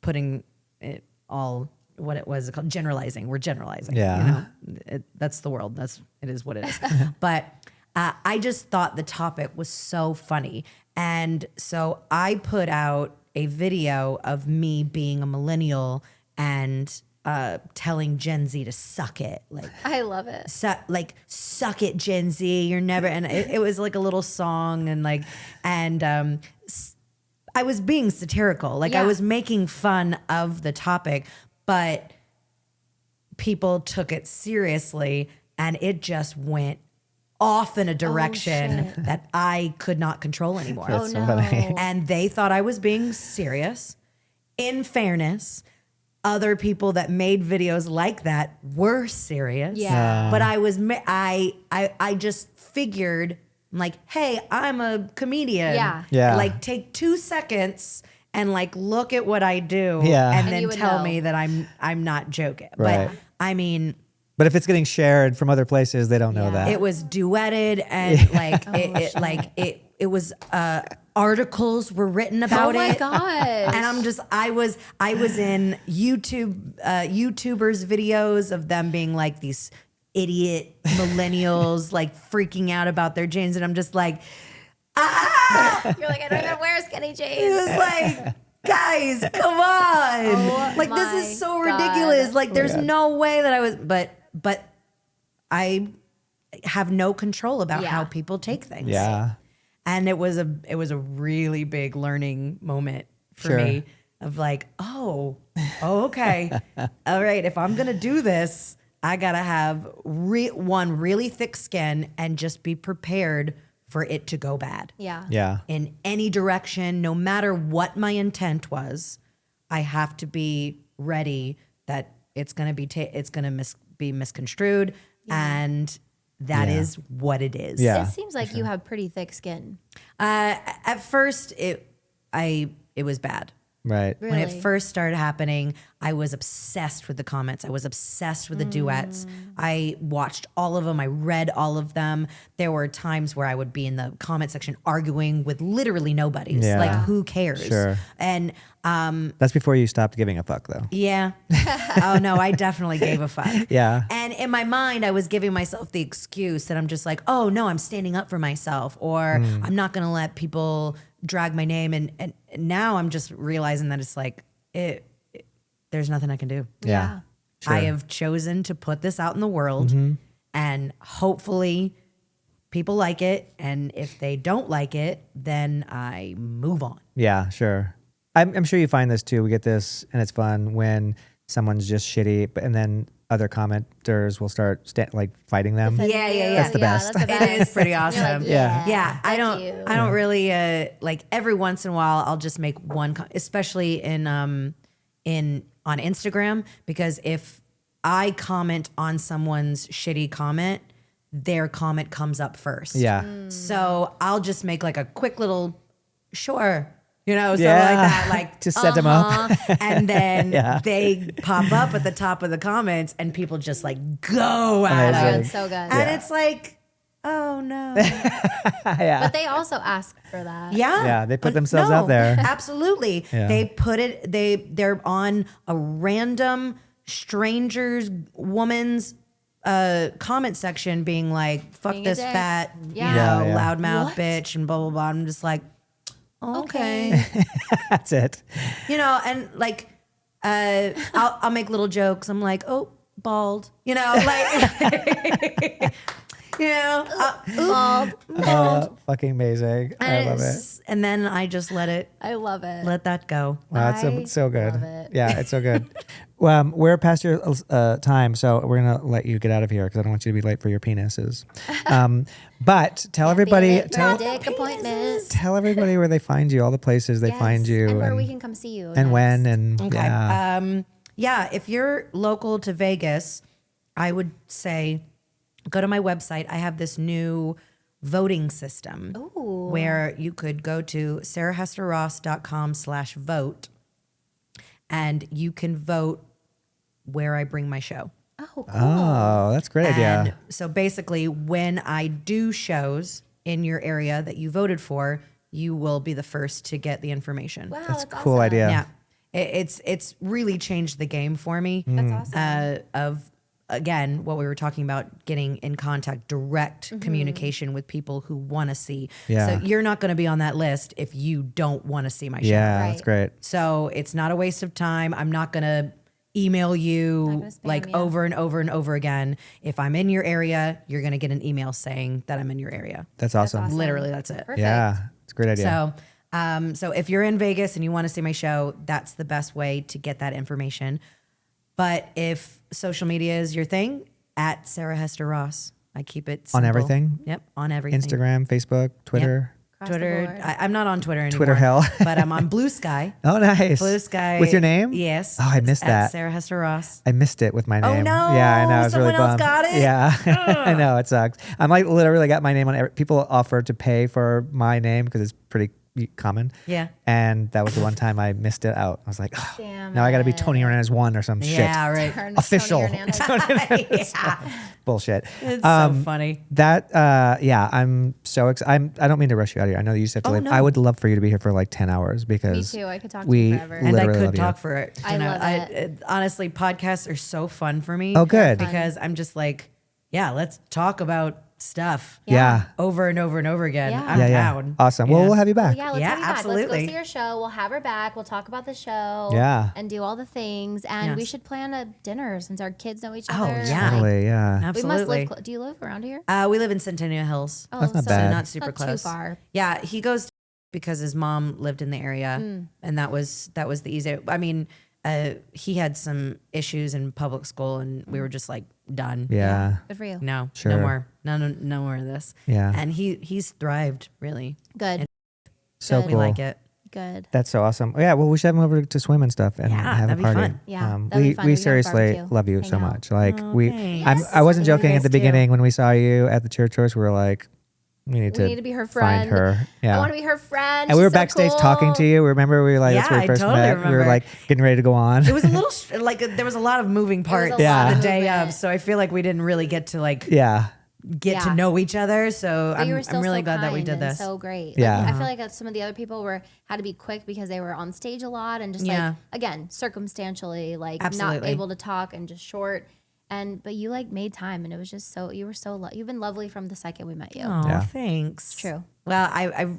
putting it all what it was called generalizing. We're generalizing. Yeah. That's the world. It is what it is. But I just thought the topic was so funny. And so I put out a video of me being a millennial and telling Gen Z to suck it. Like, I love it. suck it, Gen Z. You're never, and it was like a little song and I was being satirical. Like I Yeah. was making fun of the topic, but people took it seriously and it just went off in a direction shit. that I could not control anymore. Oh That's so no. funny. And they thought I was being serious. In fairness, other people that made videos like that were serious. Yeah. But I just figured, I'm like, hey, I'm a comedian. Yeah. Yeah. Like take 2 seconds and like look at what I do. Yeah. And And then you would tell know. me that I'm not joking. Right. But I mean, But if it's getting shared from other places, they don't know Yeah. that. it was duetted and like it was articles were written about Oh my it. gosh. And I was in YouTubers videos of them being like these idiot millennials like freaking out about their jeans, and I'm just like, You're like, I don't even wear skinny it jeans. was like, guys, come on. Oh Like this my is so God. ridiculous. Like there's no way that I was but I have no control about Yeah. how people take things. Yeah. And it was a really big learning moment for Sure. me of like, oh, okay. All right, if I'm going to do this, I got to have one really thick skin and just be prepared for it to go bad. Yeah. Yeah. In any direction, no matter what my intent was, I have to be ready that it's going to be misconstrued, and that is what it is. Yeah. It seems like you have pretty thick skin. At first, it was bad. Right. Really? When it first started happening, I was obsessed with the comments. I was obsessed with the duets. I watched all of them. I read all of them. There were times where I would be in the comment section arguing with literally nobody. Yeah. Like, who cares? Sure. And That's before you stopped giving a fuck, though. yeah. Oh, no, I definitely gave a fuck. Yeah. And in my mind, I was giving myself the excuse that I'm just like, oh, no, I'm standing up for myself, or I'm not going to let people drag my name. And now I'm just realizing that it's like, there's nothing I can do. Yeah. Sure. I have chosen to put this out in the world, and hopefully people like it. And if they don't like it, then I move on. Yeah, sure. I'm sure you find this too. We get this, and it's fun when someone's just shitty, and then other commenters will start fighting them. Yeah. That's the best. That's the best. It is pretty You're awesome. like, Yeah. Yeah, I fuck don't. you. I don't really like. Every once in a while, I'll just make one, especially on Instagram, because if I comment on someone's shitty comment, their comment comes up first. Yeah. So I'll just make like a quick little, sure, something Yeah. like that, like To set them up. and then Yeah. they pop up at the top of the comments, and people just like go at Amazing. Oh, them, it's so good. and it's like, oh no. Yeah. But they also ask for that. Yeah. Yeah, they put themselves out there. Absolutely. Yeah. They put it, they're on a random stranger's woman's comment section being like, fuck Being a this dick. fat, Yeah. Yeah, yeah. loudmouth What? bitch and blah, blah, blah. I'm just like, okay. That's it. You know, and like, I'll make little jokes. I'm like, oh, bald. You know, like, you know, Bald. Fucking amazing. I love it. and then I just let love it. that go. Wow, that's I so good. love it. Yeah, it's so good. We're past your time, so we're gonna let you get out of here because I don't want you to be late for your penises. But tell everybody, dick appointment. tell everybody where they find you, all the places they find you, and where we can come see you. and when, next. and Okay. Yeah, if you're local to Vegas, I would say go to my website. I have this new voting system where you could go to sarahhesterross.com/vote and you can vote where I bring my show. Oh, cool. Oh, that's a great And idea. so basically, when I do shows in your area that you voted for, you will be the first to get the information. Wow, That's a that's cool awesome. idea. Yeah. It's really changed the game for me. That's awesome. Of again, what we were talking about, getting in contact, direct communication with people who want to see. Yeah. So you're not going to be on that list if you don't want to see my show. Yeah, Right. that's great. So it's not a waste of time. I'm not going to email you gonna spam like you. over and over and over again. If I'm in your area, you're going to get an email saying that I'm in your area. That's awesome. awesome. Literally, that's it. Perfect. Yeah, it's a great idea. So if you're in Vegas and you want to see my show, that's the best way to get that information. But if social media is your thing, at Sarah Hester Ross, I keep it On simple. everything? Yep, on everything. Instagram, Facebook, Twitter. Across the Twitter. board. I'm not on Twitter anymore. Twitter hell. But I'm on Blue Sky. Oh, nice. Blue Sky. With your name? Yes. Oh, I missed At that. Sarah Hester Ross. I missed it with my name. no, Yeah, I know. I was really someone else bummed. got it? Yeah, I know. It sucks. I'm like literally got my name on people offer to pay for my name because it's pretty common. Yeah. And that was the one time I missed it out. I was like, oh, Damn now I got to be it. Tony Hernandez 1 or some Yeah, right. Turn Official. Tony Hernandez. yeah. shit. Bullshit. It's so funny. That yeah, I'm so excited. I don't mean to rush you out of here. I know you just have to leave. no. I would love for you to be here for like 10 hours Me because too. I could talk to we you forever. And I literally could love you. talk for it. I love Honestly, podcasts are so fun for me. Oh, good. Because I'm just like, yeah, let's talk about stuff Yeah. over and over and over again. Yeah. I'm Yeah, yeah. down. Awesome. Well, we'll have you back. Yeah, let's Yeah, have you back. Let's absolutely. go see your show. We'll have her back. We'll talk about the show. Yeah. And do all the things. And we Yes. should plan a dinner since our kids know each Oh, other. yeah. Totally. Yeah. We Absolutely. must live. Do you live around here? We live in Centennial Hills. Oh, That's not so bad. Not super not close. too far. Yeah, he goes because his mom lived in the area, and that was the easy. I mean, he had some issues in public school, and we were just like done. Yeah. Good for you. No, Sure. no more, no more of this. Yeah. And he's thrived really. Good. So Good. We cool. like it. Good. That's so awesome. Yeah, well, we should have him over to swim and stuff and Yeah, have a that'd be party. fun. Yeah, that'd we be fun. we We can have seriously barbecue, love you hang so out. much. Like Oh, we, thanks. I wasn't Love you joking at guys the too. beginning when we saw you at the church horse. We were like, we need We need to be her find friend. her. Yeah. I want to be her friend. and we She's were so backstage cool. talking to you. Remember, we were like, that's Yeah, where we I first totally met. We were remember. like getting ready to go on. It was a little like there was a lot of moving parts a lot of the day movement. of, so I feel like we didn't really get to like yeah. get to Yeah. know each other. So But you were I'm still really so glad that we kind did and this. So great. Like, Yeah. I feel like some of the other people had to be quick because they were on stage a lot and just Yeah. like again circumstantially like not Absolutely. able to talk and just short. But you like made time and it was just so you were so you've been lovely from the second we met you. Oh, Yeah. thanks. True. Well,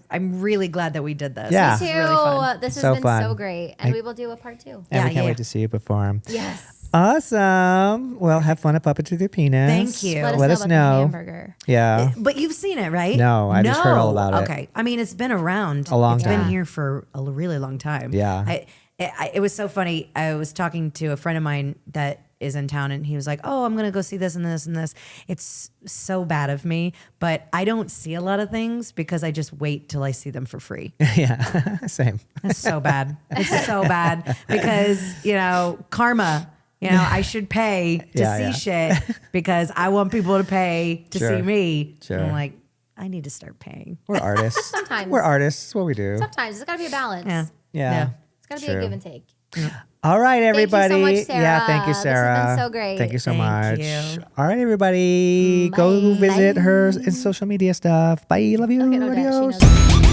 I'm really glad that we did this. Yeah. This Me is too. really fun. This has So been fun. so great, and we will do a part 2. And Yeah, we can't yeah. wait to see you perform. Yes. Awesome. Well, have fun at Puppet with Your Penis. Thank you. Let us know about the hamburger. Yeah. But you've seen it, right? No, I just heard all about it. Okay. I mean, it's been around A long It's time. been here for a really long time. Yeah. It was so funny. I was talking to a friend of mine that is in town, and he was like, "Oh, I'm gonna go see this and this and this." It's so bad of me, but I don't see a lot of things because I just wait till I see them for free. Yeah. Same. It's so bad. It's so bad because karma. I should pay to Yeah, see shit because I want people to pay to Sure. see me. Sure. I'm like, I need to start paying. We're artists. Sometimes. We're artists. That's what we do. Sometimes it's got to be a balance. Yeah. Yeah. It's got to be True. a give and take. All right, everybody. Thank you so much, Yeah, thank you, Sarah. This has Sarah. been so great. Thank you so Thank much. you. All right, everybody. Go Bye. visit her in social media stuff. Bye. Love you. Okay, no, she Adios. knows.